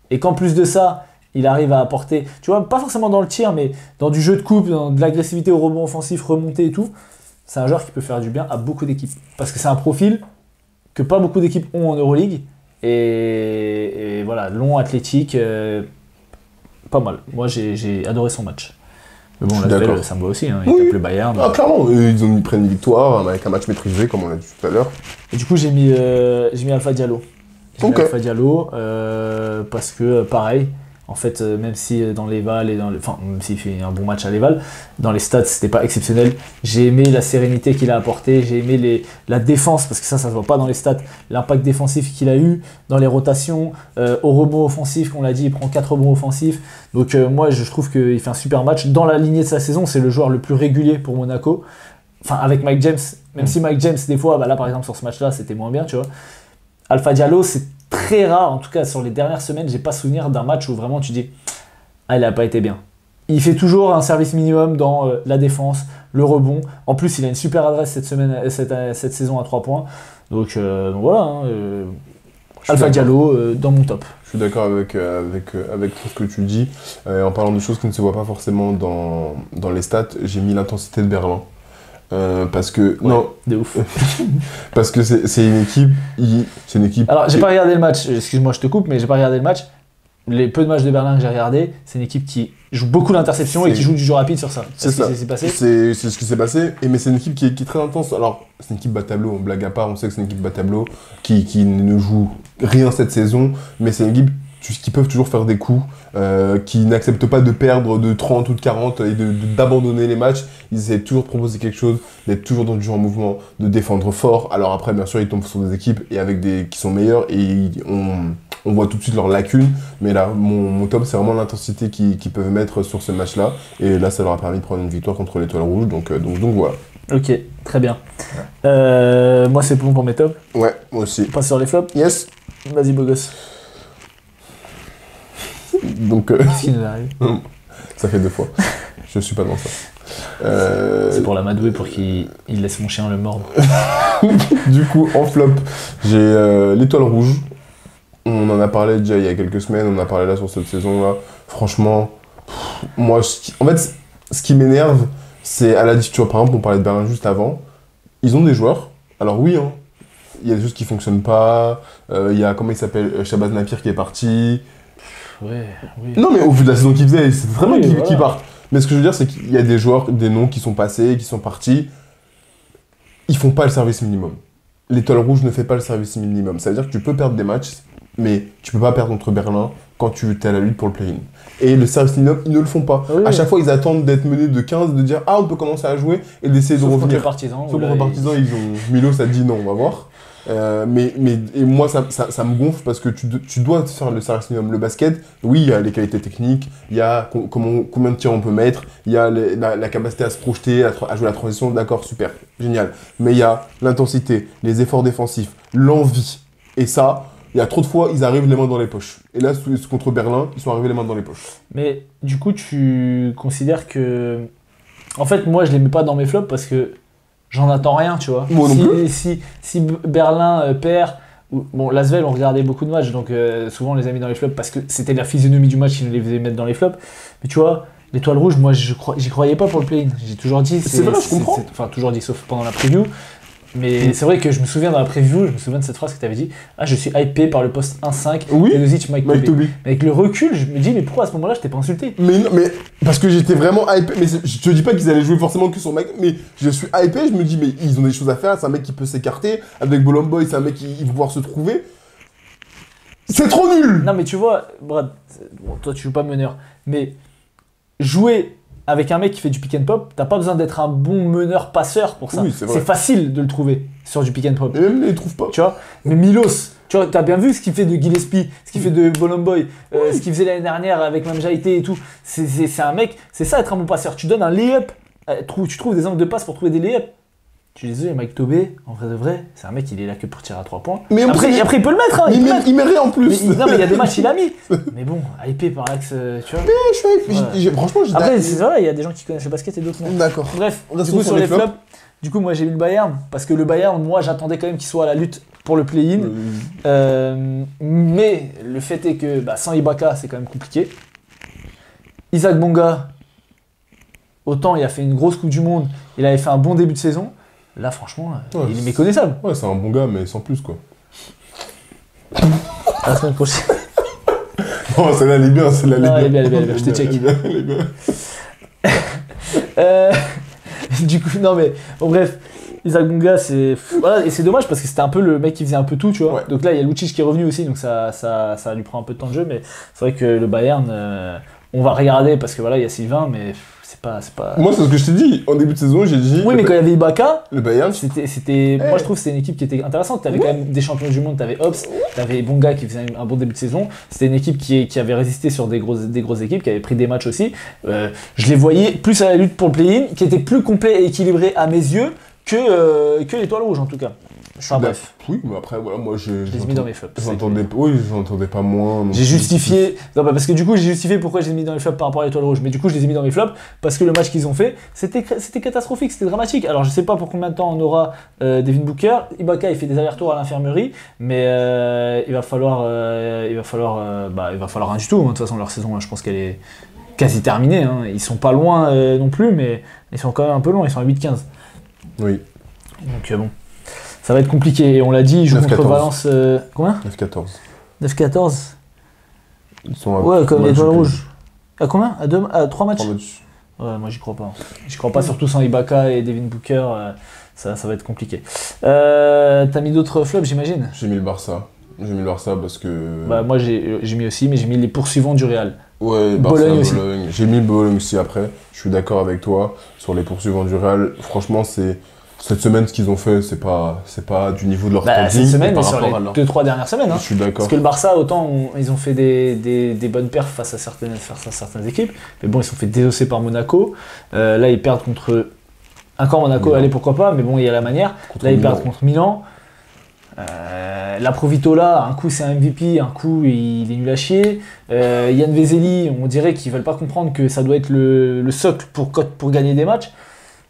et qu'en plus de ça, il arrive à apporter, tu vois, pas forcément dans le tir, mais dans du jeu de coupe, dans de l'agressivité au rebond offensif, remonté et tout, c'est un joueur qui peut faire du bien à beaucoup d'équipes. Parce que c'est un profil que pas beaucoup d'équipes ont en Euroleague, et voilà, long, athlétique, pas mal. Moi, j'ai adoré son match. Mais bon, Je suis la d'accord. ça me va aussi, hein. Il Oui. tape le Bayern. Ah, clairement, ils prennent une victoire avec un match maîtrisé, comme on l'a dit tout à l'heure. Et du coup, j'ai mis Alpha Diallo. J'ai mis Ok. Alpha Diallo parce que, pareil, en fait, même si dans l'Eval et enfin, même s'il fait un bon match à l'Eval, dans les stats, c'était pas exceptionnel. J'ai aimé la sérénité qu'il a apporté, j'ai aimé la défense, parce que ça se voit pas dans les stats, l'impact défensif qu'il a eu dans les rotations, au rebond offensif, qu'on l'a dit, il prend 4 rebonds offensifs. Donc, moi, je trouve qu'il fait un super match. Dans la lignée de sa saison, c'est le joueur le plus régulier pour Monaco. Enfin, avec Mike James, même si Mike James, des fois, bah là, par exemple, sur ce match-là, c'était moins bien, tu vois. Alpha Diallo, c'est très rare, en tout cas sur les dernières semaines, j'ai pas souvenir d'un match où vraiment tu dis ah, il a pas été bien. Il fait toujours un service minimum dans la défense, le rebond. En plus, il a une super adresse cette saison à 3 points. Donc voilà, hein, Alpha d'accord. Diallo dans mon top. Je suis d'accord avec tout ce que tu dis. En parlant de choses qui ne se voient pas forcément dans les stats, j'ai mis l'intensité de Berlin. Parce que Ouais, non, de ouf. parce que c'est une équipe. Alors, j'ai pas regardé le match, excuse-moi, je te coupe, mais j'ai pas regardé le match. Les peu de matchs de Berlin que j'ai regardé, c'est une équipe qui joue beaucoup l'interception et qui joue du jeu rapide sur ça. C'est ça. Ce qui s'est passé. C'est ce qui s'est passé. Mais c'est une équipe qui est très intense. Alors, c'est une équipe bas tableau, on blague à part. On sait que c'est une équipe bas tableau qui ne joue rien cette saison. Mais c'est une équipe qui peuvent toujours faire des coups, qui n'acceptent pas de perdre de 30 ou de 40 et d'abandonner les matchs. Ils essaient toujours de proposer quelque chose, d'être toujours dans du jeu en mouvement, de défendre fort. Alors après, bien sûr, ils tombent sur des équipes et avec qui sont meilleures et on voit tout de suite leurs lacunes. Mais là, mon top, c'est vraiment l'intensité qu'ils peuvent mettre sur ce match-là. Et là, ça leur a permis de prendre une victoire contre l'Étoile Rouge. Donc voilà. Ok, très bien. Moi, c'est bon pour mes tops. Ouais, moi aussi. On passe sur les flops. Yes. Vas-y, beau gosse. Donc, Qu'est-ce qui nous arrive? ça fait 2 fois. Je suis pas dans ça. C'est pour l'amadouer pour qu'il laisse mon chien le mordre. Du coup, en flop, j'ai l'Étoile Rouge. On en a parlé déjà il y a quelques semaines, on en a parlé là sur cette saison-là. Franchement, moi, en fait, ce qui m'énerve, c'est à la tu vois, par exemple, on parlait de Berlin juste avant. Ils ont des joueurs. Alors oui, hein, il y a des choses qui fonctionnent pas. Il y a, comment il s'appelle, Shabazz Napier qui est parti. Ouais, oui. Non, mais au vu de la saison qu'ils faisaient, c'est très bien Oui, qu'ils voilà. partent. Mais ce que je veux dire, c'est qu'il y a des joueurs, des noms qui sont passés, qui sont partis. Ils font pas le service minimum. L'Étoile Rouge ne fait pas le service minimum. Ça veut dire que tu peux perdre des matchs, mais tu peux pas perdre contre Berlin quand tu es à la lutte pour le play-in. Et le service minimum, ils ne le font pas. Oui. À chaque fois, ils attendent d'être menés de 15, de dire ah, on peut commencer à jouer et d'essayer de Sauf contre les revenir. partisans. Sauf contre les partisans, ils ont. Milos a dit non, on va voir. Et moi, ça me gonfle parce que tu dois faire le service minimum. Le basket, oui, il y a les qualités techniques, il y a combien de tirs on peut mettre, il y a la capacité à se projeter, à jouer la transition, d'accord, super, génial. Mais il y a l'intensité, les efforts défensifs, l'envie. Et ça, il y a trop de fois, ils arrivent les mains dans les poches. Et là, contre Berlin, ils sont arrivés les mains dans les poches. Mais du coup, tu considères que... En fait, moi, je les mets pas dans mes flops parce que j'en attends rien, tu vois. Moi non plus. Si Berlin perd... Bon, l'Asvel, on regardait beaucoup de matchs, donc souvent on les a mis dans les flops parce que c'était la physionomie du match qui nous les faisait mettre dans les flops. Mais tu vois, l'étoile rouge, moi, j'y croyais pas pour le play-in. J'ai toujours dit... C'est vrai, je comprends. Enfin, toujours dit, sauf pendant la preview. Mais c'est vrai que je me souviens dans la preview, je me souviens de cette phrase que tu avais dit. Ah, je suis hypé par le poste 1-5, oui, Teodosic, Mike Tobey. Tobey. Avec le recul, je me dis, mais pourquoi à ce moment-là, je t'ai pas insulté? Mais non, mais parce que j'étais vraiment hypé. Mais je te dis pas qu'ils allaient jouer forcément que sur Mike, mais je suis hypé. Je me dis, mais ils ont des choses à faire. C'est un mec qui peut s'écarter. Avec Bolomboy, c'est un mec qui va pouvoir se trouver. C'est trop nul! Non, mais tu vois, Brad, bon, toi, tu joues pas meneur, mais jouer avec un mec qui fait du pick and pop, t'as pas besoin d'être un bon meneur passeur pour ça. Oui, c'est vrai. C'est facile de le trouver sur du pick and pop. Et même ils les trouvent pas. Tu vois, mais Milos, tu vois, t'as bien vu ce qu'il fait de Gillespie, ce qu'il fait de Bolomboy, ce qu'il faisait l'année dernière avec Mamjaïté et tout. C'est un mec, c'est ça être un bon passeur. Tu donnes un lay-up, tu trouves des angles de passe pour trouver des lay-up. Je suis désolé, Mike Tobey, en vrai de vrai, c'est un mec, il est là que pour tirer à 3 points. Mais après, il peut le mettre, hein, il met rien en plus. Non, mais il y a des matchs, il a mis. Mais bon, hypé par l'axe, tu vois. Mais franchement, j'ai Après, c'est vrai, il y a des gens qui connaissent le basket et d'autres non. D'accord. Bref, du coup, sur les flops, du coup, moi j'ai mis le Bayern, parce que le Bayern, moi j'attendais quand même qu'il soit à la lutte pour le play-in. Mais le fait est que sans Ibaka, c'est quand même compliqué. Isaac Bonga, autant il a fait une grosse Coupe du Monde, il avait fait un bon début de saison. Là, franchement, il est méconnaissable. Ouais, c'est un bon gars, mais sans plus, quoi. À la semaine prochaine. Non, celle-là, elle est bien, celle-là, elle est bien, je te check. Elle est bien. Du coup, non, mais bon, bref, Isaac Bonga, c'est. Voilà, et c'est dommage parce que c'était un peu le mec qui faisait un peu tout, tu vois. Ouais. Donc là, il y a Lucic qui est revenu aussi, donc ça lui prend un peu de temps de jeu, mais c'est vrai que le Bayern, on va regarder parce que voilà, il y a Sylvain, mais. C'est pas... Moi, c'est ce que je t'ai dit. En début de saison, j'ai dit... Oui, mais quand il y avait Ibaka, le Bayern, c'était... Moi, je trouve que c'était une équipe qui était intéressante. T'avais quand même des champions du monde, t'avais Hobbs, t'avais Bonga qui faisait un bon début de saison. C'était une équipe qui avait résisté sur des grosses équipes, qui avait pris des matchs aussi. Je les voyais plus à la lutte pour le play-in, qui était plus complet et équilibré à mes yeux que l'Étoile Rouge, en tout cas. Enfin bref. Oui, mais après, voilà, moi je les ai mis dans mes flops. J'entendais pas moins. J'ai justifié. Non, parce que du coup, j'ai justifié pourquoi je les ai mis dans les flops par rapport à l'Étoile Rouge. Mais du coup, je les ai mis dans mes flops parce que le match qu'ils ont fait, c'était catastrophique, c'était dramatique. Alors, je sais pas pour combien de temps on aura Devin Booker. Ibaka, il fait des allers-retours à l'infirmerie, mais il va falloir rien du tout. Hein. De toute façon, leur saison, je pense qu'elle est quasi terminée. Hein. Ils sont pas loin non plus, mais ils sont quand même un peu loin. Ils sont à 8-15. Oui. Donc, bon. Ça va être compliqué, et on l'a dit, ils jouent contre Valence... combien 9-14. 9-14 Ils sont à ouais, comme l'Étoile Rouge. À combien à 3 matchs 3 matchs. Ouais, moi j'y crois pas. J'y crois pas, surtout sans Ibaka et Devin Booker, ça va être compliqué. T'as mis d'autres flops, j'imagine? J'ai mis le Barça. J'ai mis le Barça parce que... Bah moi j'ai mis aussi, mais j'ai mis les poursuivants du Real. Ouais, Barça, Bologne aussi. J'ai mis Bologne aussi après. Je suis d'accord avec toi sur les poursuivants du Real. Franchement, c'est... Cette semaine, ce qu'ils ont fait, c'est pas du niveau de leur standing. Cette semaine, mais sur les 2-3 dernières semaines. Hein. Je suis d'accord. Parce que le Barça, autant ils ont fait des bonnes perfs face à certaines équipes, mais bon, ils se sont fait désosser par Monaco. Là, ils perdent contre... Encore Monaco, allez, pourquoi pas, mais bon, il y a la manière. Là, ils perdent contre Milan. La Provitola, un coup c'est un MVP, un coup il est nul à chier. Yann Vezeli, on dirait qu'ils veulent pas comprendre que ça doit être le socle pour gagner des matchs.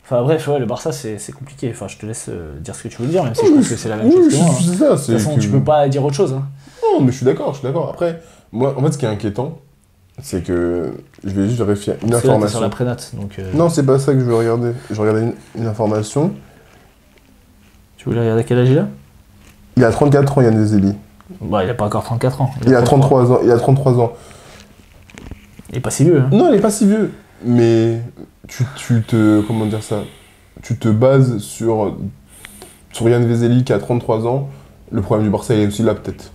Enfin bref, ouais, le Barça c'est compliqué. Enfin, je te laisse dire ce que tu veux dire, même si je pense que c'est la même chose que moi. C'est ça, de toute façon, tu peux pas dire autre chose. Hein. Non, mais je suis d'accord. Après, moi, en fait, ce qui est inquiétant, c'est que je vais juste vérifier une information. Là, sur la prénate, donc. Non, c'est pas ça que je veux regarder. Je regardais une information. Tu voulais regarder quel âge il a? Il a 34 ans, Yann Vezeli. Bah, il a pas encore 34 ans. Il a 33 ans. Il a 33 ans. Il est pas si vieux. Hein. Non, il est pas si vieux. Mais comment dire ça? Tu te bases sur Yann Vezeli qui a 33 ans. Le problème du Barça, il est aussi là, peut-être.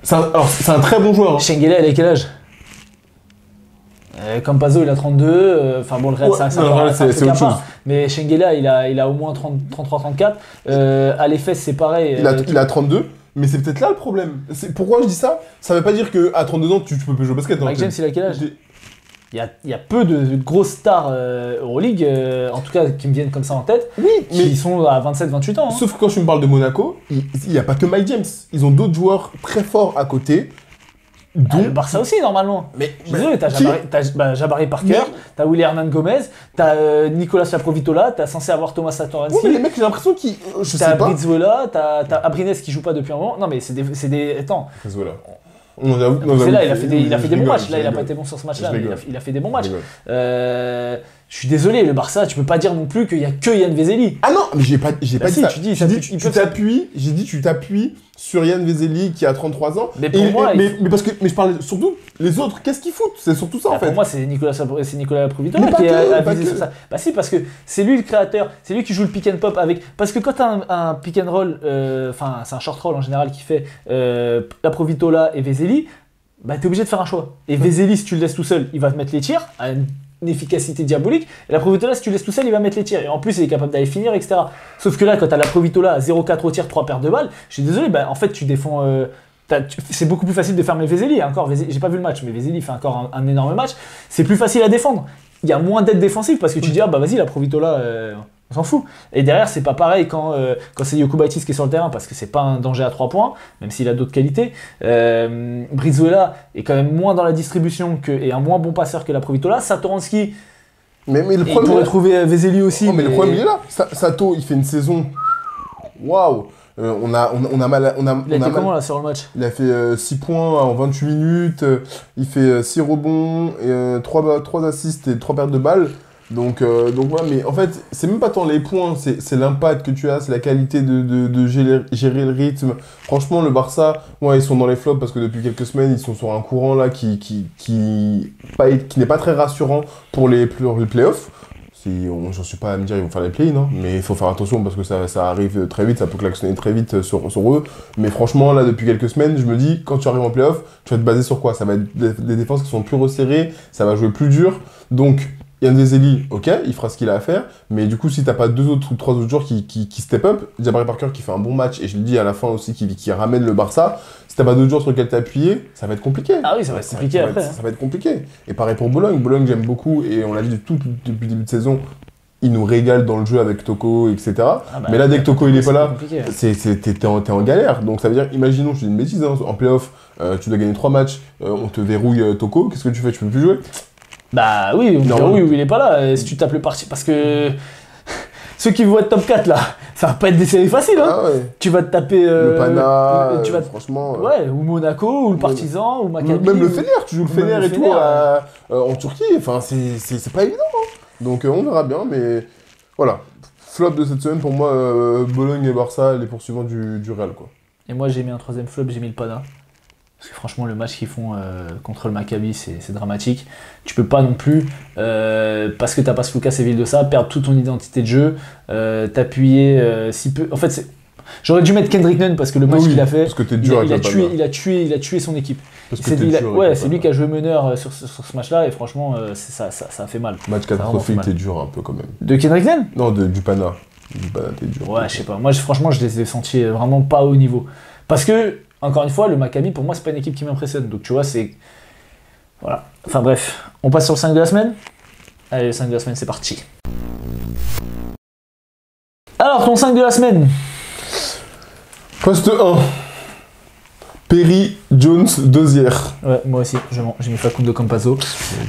C'est un très bon joueur. Hein. Schengelia, il a quel âge? Campazzo il a 32, enfin bon le Real c'est autre chose. Mais Schengelia il a au moins 33-34, à l'effet c'est pareil. Il a 32, mais c'est peut-être là le problème. Pourquoi je dis ça? Ça veut pas dire qu'à 32 ans tu peux plus jouer au basket. Mike James il a quel âge? Il y a peu de grosses stars Euroleague, en tout cas qui me viennent comme ça en tête, qui sont à 27-28 ans. Sauf que quand tu me parles de Monaco, il n'y a pas que Mike James. Ils ont d'autres joueurs très forts à côté. Le Barça aussi normalement. Désolé, t'as Jabari Parker, t'as Willy Hernan Gomez, t'as Nicolas Laprovitola, t'as censé avoir Thomas Satoransky. Oui, mais les mecs, j'ai l'impression qu'ils. T'as Brizuela, t'as Abrines qui joue pas depuis un moment. Non mais c'est des. Attends. Brizuela. C'est là, il a fait des bons matchs. Là, il a pas été bon sur ce match-là, mais il a fait des bons matchs. Je suis désolé, le Barça, tu peux pas dire non plus qu'il y a que Yann Vezeli. Ah non, mais j'ai pas dit ça. J'ai dit tu t'appuies sur Yann Vezeli qui a 33 ans. Mais pour moi, mais je parle surtout les autres, qu'est-ce qu'ils foutent? C'est surtout ça en fait. Pour moi, c'est Nicolas Laprovitola qui a visé sur ça. Bah si, parce que c'est lui le créateur, c'est lui qui joue le pick and pop avec. Parce que quand t'as un pick and roll, enfin c'est un short roll en général qui fait Laprovitola et Vezeli, bah t'es obligé de faire un choix. Et Vezeli, si tu le laisses tout seul, il va te mettre les tirs à une efficacité diabolique. Et Laprovitola, si tu le laisses tout seul, il va mettre les tirs. Et en plus, il est capable d'aller finir, etc. Sauf que là, quand t'as Laprovitola à 0,4 au tir, 3 pertes de balles, je suis désolé, bah en fait, tu défends. C'est beaucoup plus facile de fermer Vezeli. Encore, j'ai pas vu le match, mais Vezeli fait encore un énorme match. C'est plus facile à défendre. Il y a moins d'aide défensive parce que tu dis, ah bah vas-y, Laprovitola, on s'en fout. Et derrière, c'est pas pareil quand c'est Jokubaitis qui est sur le terrain parce que c'est pas un danger à 3 points, même s'il a d'autres qualités. Brizuela est quand même moins dans la distribution et un moins bon passeur que Laprovitola. Satoransky, mais le problème, il pourrait trouver Vezeli aussi. Oh, mais le problème, il est là. Sato, il fait une saison. Waouh! On a mal. Il a été comment là sur le match? Il a fait 6 points en 28 minutes. Il fait 6 rebonds, et, 3 assists et 3 pertes de balles. Donc voilà, mais en fait, c'est même pas tant les points, c'est l'impact que tu as, c'est la qualité de gérer le rythme. Franchement, le Barça, ils sont dans les flops parce que depuis quelques semaines, ils sont sur un courant là qui n'est pas très rassurant pour les playoffs. J'en suis pas à me dire ils vont faire les play-in, hein, mais il faut faire attention parce que ça arrive très vite, ça peut klaxonner très vite sur eux. Mais franchement, là, depuis quelques semaines, je me dis, quand tu arrives en playoff, tu vas te baser sur quoi? Ça va être des défenses qui sont plus resserrées, ça va jouer plus dur. Donc, Yann Vezeli, ok, il fera ce qu'il a à faire, mais du coup, si t'as pas 2 autres ou 3 autres joueurs qui step up, Jabari Parker qui fait un bon match, et je le dis à la fin aussi, qui ramène le Barça, si t'as pas d'autres joueurs sur lesquels t'es appuyé, ça va être compliqué. Ah oui, ça va être compliqué après. Ça va être compliqué. Et pareil pour Bologne. Bologne, j'aime beaucoup, et on l'a dit depuis le début de saison, il nous régale dans le jeu avec Toko, etc. Mais là, dès que Toko il est pas là, t'es en galère. Donc ça veut dire, imaginons, je dis une bêtise, hein, en playoff, tu dois gagner 3 matchs, on te verrouille Toko, qu'est-ce que tu fais? Tu peux plus jouer? Bah oui, où il est pas là. Si tu tapes le parti, parce que ceux qui vont être top 4 là, ça va pas être des séries faciles. Hein. Ah ouais. Tu vas te taper le Pana, franchement. Ouais, ou Monaco, ou le Partizan, ou Maccabi. Même le Fener, tu joues le Fener et tout en Turquie. Enfin, c'est pas évident. Hein. Donc on verra bien, mais voilà. Flop de cette semaine pour moi, Bologne et Barça, les poursuivants du Real quoi. Et moi j'ai mis un 3ème flop, j'ai mis le Pana. Parce que franchement, le match qu'ils font contre le Maccabi, c'est dramatique. Tu peux pas non plus, parce que t'as pas Lucas et Vildosa, perdre toute ton identité de jeu, t'appuyer si peu. En fait, j'aurais dû mettre Kendrick Nunn parce que le match qu'il a fait, parce que t'es dur il a tué son équipe. C'est lui qui a joué meneur sur ce match-là et franchement, ça a fait mal. Match catastrophique, t'es dur un peu quand même. De Kendrick Nunn? Non, du Pana. Du Pana, t'es dur. Ouais, je sais pas. Moi, franchement, je les ai sentis vraiment pas au niveau. Parce que encore une fois, le Maccabi, pour moi, c'est pas une équipe qui m'impressionne. Donc, tu vois, c'est. Voilà. Enfin, bref. On passe sur le 5 de la semaine. Allez, le 5 de la semaine, c'est parti. Alors, ton 5 de la semaine. Poste 1. Perry Jones Dozier. Ouais, moi aussi, j'ai mis Facundo Campazzo.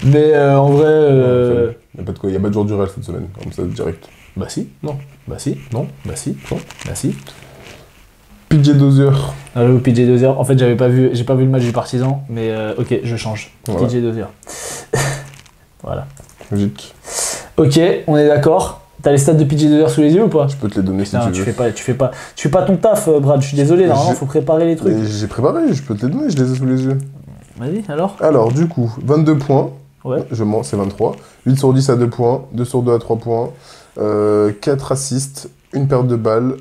Mais en vrai. Il n'y a pas de jour du Real cette semaine, comme ça, direct. Bah si. Non. Bah si. Non. Bah si. Non. Bah si. PJ Dozier. Alors, PJ Dozier, en fait, j'ai pas vu le match du Partizan, mais ok, je change. Voilà. PJ Dozier. Voilà. Logique. Ok, on est d'accord. T'as les stats de PJ Dozier sous les yeux ou pas? Je peux te les donner si tu veux. Tu fais pas ton taf, Brad, je suis désolé, normalement, faut préparer les trucs. J'ai préparé, je peux te les donner, je les ai sous les yeux. Vas-y, alors. Alors, du coup, 22 points. Ouais. Je mens, c'est 23. 8 sur 10 à 2 points, 2 sur 2 à 3 points, 4 assists, 1 perte de balles,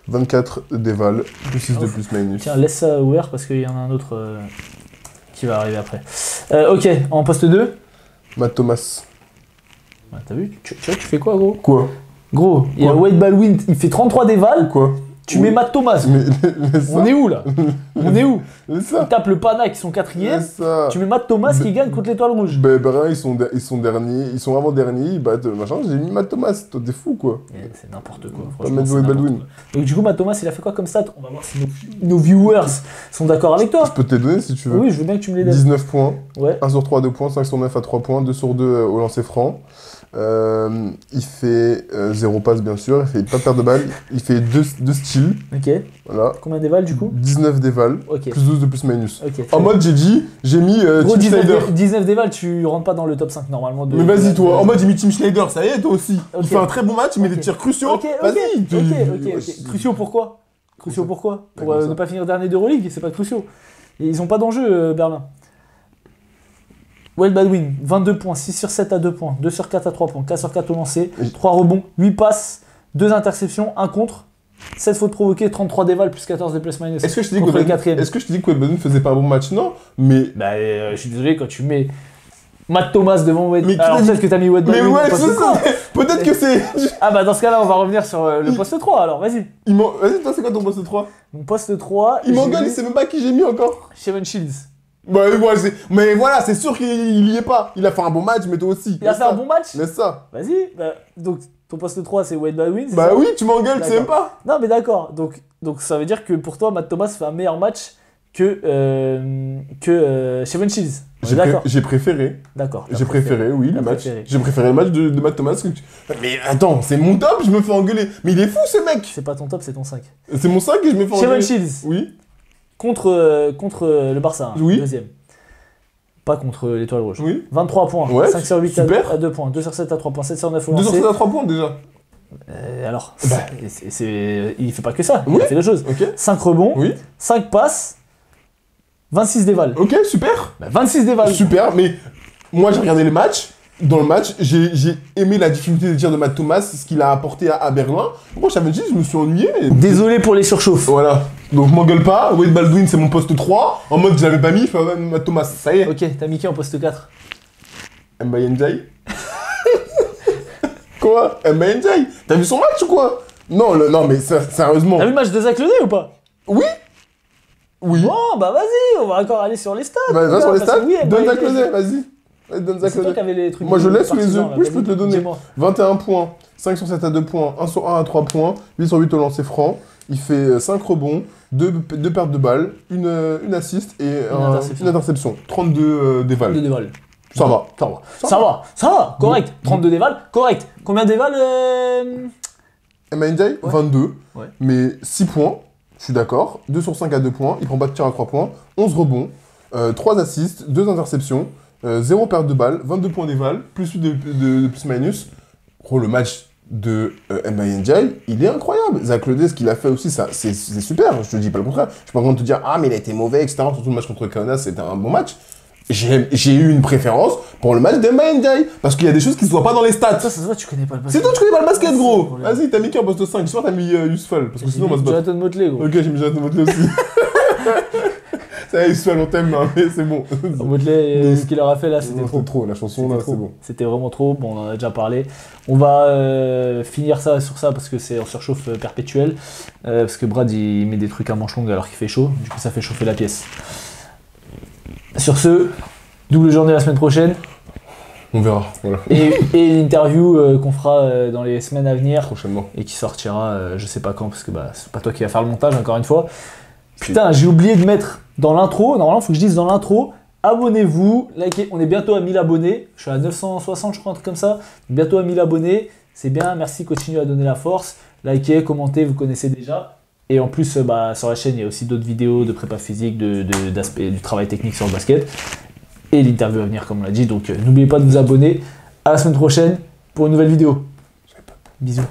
24 déval, plus 6 de plus minus. Tiens, laisse ça ouvert parce qu'il y en a un autre qui va arriver après. Ok, en poste 2. Matt Thomas. Ouais, t'as vu, tu vois, tu fais quoi, gros? Quoi? Gros, il y a Quoi? Wade Baldwin, il fait 33 déval. Quoi? Tu Oui. mets Matt Thomas. Mais ça. On est où là? On est où? C'est On ça. tape le Pana qui sont quatrième. C'est ça. Tu mets Matt Thomas qui gagne contre l'Étoile Rouge. Ben, Berlin, ils sont derniers, ils sont avant-derniers, ils battent machin. J'ai mis Matt Thomas, toi, t'es fou quoi. C'est n'importe quoi. Pas Franchement, mettre c'est Wade n'importe Baldwin. quoi. Donc du coup, Matt Thomas, il a fait quoi comme stat? On va voir si nos viewers sont d'accord avec toi. Je peux te les donner si tu veux. Oui, je veux bien que tu me les donnes. 19 points, Ouais. 1 sur 3 à 2 points, 5 sur 9 à 3 points, 2 sur 2 au lancer franc. Il fait 0 passe bien sûr, il fait pas perdre de balle, il fait 2 steals, Ok. voilà. Combien d'éval du coup? 19 d'éval, Ok. plus 12 de plus minus. Ok. En mode j'ai mis Gros, Tim Schneider. 19 d'éval, tu rentres pas dans le top 5 normalement. Mais vas-y toi, en mode j'ai mis Tim Schneider, ça y est toi aussi. Ok. Il fait un très bon match, il met des Ok. tirs cruciaux. Ok, Vas-y. ok. Cruciaux pourquoi? Cruciaux pourquoi? Pour comme ça. ne pas finir dernier d'Euroleague, c'est pas cruciaux. Et ils ont pas d'enjeu, Berlin. Wade Baldwin, 22 points, 6 sur 7 à 2 points, 2 sur 4 à 3 points, 4 sur 4 au lancer, Oui. 3 rebonds, 8 passes, 2 interceptions, 1 contre, 7 fautes provoquées, 33 déval, plus 14 de plus minus. Est-ce que je te dis contre les que quatrièmes. Est-ce que je te dis que Wade Baldwin faisait pas un bon match? Non, mais Bah, je suis désolé, quand tu mets Matt Thomas devant Wade Mais qui alors l'a dit peut-être que t'as mis Wade mais Baldwin ouais, au poste c'est 3. ça. Peut-être que c'est Ah bah dans ce cas-là, on va revenir sur le poste 3, alors vas-y. Vas-y, toi c'est quoi ton poste 3? Mon poste 3, Il m'engueule, il sait même pas qui j'ai mis encore. Shevon Shields. Bah, mais voilà, c'est sûr qu'il y est pas. Il a fait un bon match, mais toi aussi. Il a fait un bon match. Laisse ça. Vas-y, bah, donc ton poste 3 c'est Wade Baldwin, c'est Bah ça? oui, tu m'engueules, tu sais même D'accord. pas. Non mais d'accord, donc ça veut dire que pour toi Matt Thomas fait un meilleur match que Shevon Shields. On est d'accord. J'ai préféré. D'accord. t'as J'ai préféré, oui, T'as le match. préféré. J'ai préféré le match de Matt Thomas. Mais attends, c'est mon top, je me fais engueuler. Mais il est fou ce mec. C'est pas ton top, c'est ton 5. C'est mon 5 et je me fais Shevon engueuler. Shields Oui. contre le Barça, hein, Oui. deuxième. Pas contre l'Étoile Rouge. Oui. 23 points, Ouais, 5 sur 8 super. à 2 points, 2 sur 7 à 3 points, 7 sur 9 au 2 sur lancer. 7 à 3 points déjà. Alors, Bah. il fait pas que ça, il Oui. a fait d'autres choses. Ok. 5 rebonds, Oui. 5 passes, 26 déval. Ok, super. Bah, 26 déval. Super, mais moi j'ai regardé le match. Dans le match, j'ai aimé la difficulté de tir de Matt Thomas, ce qu'il a apporté à Berlin. Moi, j'avais dit, je me suis ennuyé. Désolé pour les surchauffes. Voilà. Donc, m'engueule pas. Wade Baldwin, c'est mon poste 3. En mode, je l'avais pas mis, je fais Matt Thomas. Ça y est. Ok, t'as mis qui en poste 4? Mbaye. Quoi? Mbaye. T'as vu son match ou quoi? Non, non, mais sérieusement. T'as vu le match de Zach Ledé ou pas? Oui. Oui. Bon, bah vas-y, on va encore aller sur les stats. Bah, va sur les parce stats. que oui, Donne Mbaye, Zach Ledé, vas-y. Donne Zach C'est toi Ledé. qui avais les trucs. Moi, je l'ai sous les yeux. partisans, là, Oui, je peux te le donner. dis-moi. 21 points, 5 sur 7 à 2 points, 1 sur 1 à 3 points, 8 sur 8 au lancer franc. Il fait 5 rebonds, 2 pertes de balles, une assist et interception. une interception. 32 déval. 32 déval. Ça va. Ça va, correct. 32 déval, correct. Combien déval MNJ, 22, Ouais. mais 6 points, je suis d'accord. 2 sur 5 à 2 points, il prend pas de tir à 3 points, 11 rebonds, 3 assists, 2 interceptions, 0 perte de balles, 22 points déval, plus 8 de plus minus. Gros, le match de MNJ, il est incroyable. Zach Ledé, ce qu'il a fait aussi, c'est super, je te dis pas le contraire. Je suis pas en train de te dire, ah, mais il a été mauvais, etc. Surtout le match contre Kaunas, c'était un bon match. J'ai eu une préférence pour le match de MNJ, parce qu'il y a des choses qui se voient pas dans les stats. Ça se voit, tu connais pas le C'est basket. toi, tu connais pas le basket, C'est gros. le problème. Vas-y, t'as mis qui en poste 5? J'espère que t'as mis Yusufal, parce que sinon on va se battre. Jonathan Motley, gros. Ok, j'ai mis Jonathan Motley aussi. Ça y est, Yusufal, on t'aime, hein, mais c'est bon. Motley, ce qu'il leur a fait là, c'était Non, trop. trop, la chanson là, C'était trop. c'est bon. C'était vraiment trop. Bon, on en a déjà parlé. On va finir ça sur ça parce que c'est en surchauffe perpétuelle. Parce que Brad il met des trucs à manches longues alors qu'il fait chaud. Du coup, ça fait chauffer la pièce. Sur ce, double journée la semaine prochaine. On verra, voilà. Et une interview qu'on fera dans les semaines à venir. Prochainement. Et qui sortira je sais pas quand parce que bah, c'est pas toi qui vas faire le montage encore une fois. Putain, j'ai oublié de mettre dans l'intro. Normalement, il faut que je dise dans l'intro. Abonnez-vous, likez. On est bientôt à 1000 abonnés. Je suis à 960, je crois, un truc comme ça. Bientôt à 1000 abonnés. C'est bien, merci, continuez à donner la force. Likez, commentez, vous connaissez déjà. Et en plus, bah, sur la chaîne, il y a aussi d'autres vidéos de prépa physique, d'aspect du travail technique sur le basket. Et l'interview à venir, comme on l'a dit. Donc, n'oubliez pas de vous abonner. À la semaine prochaine pour une nouvelle vidéo. Bisous.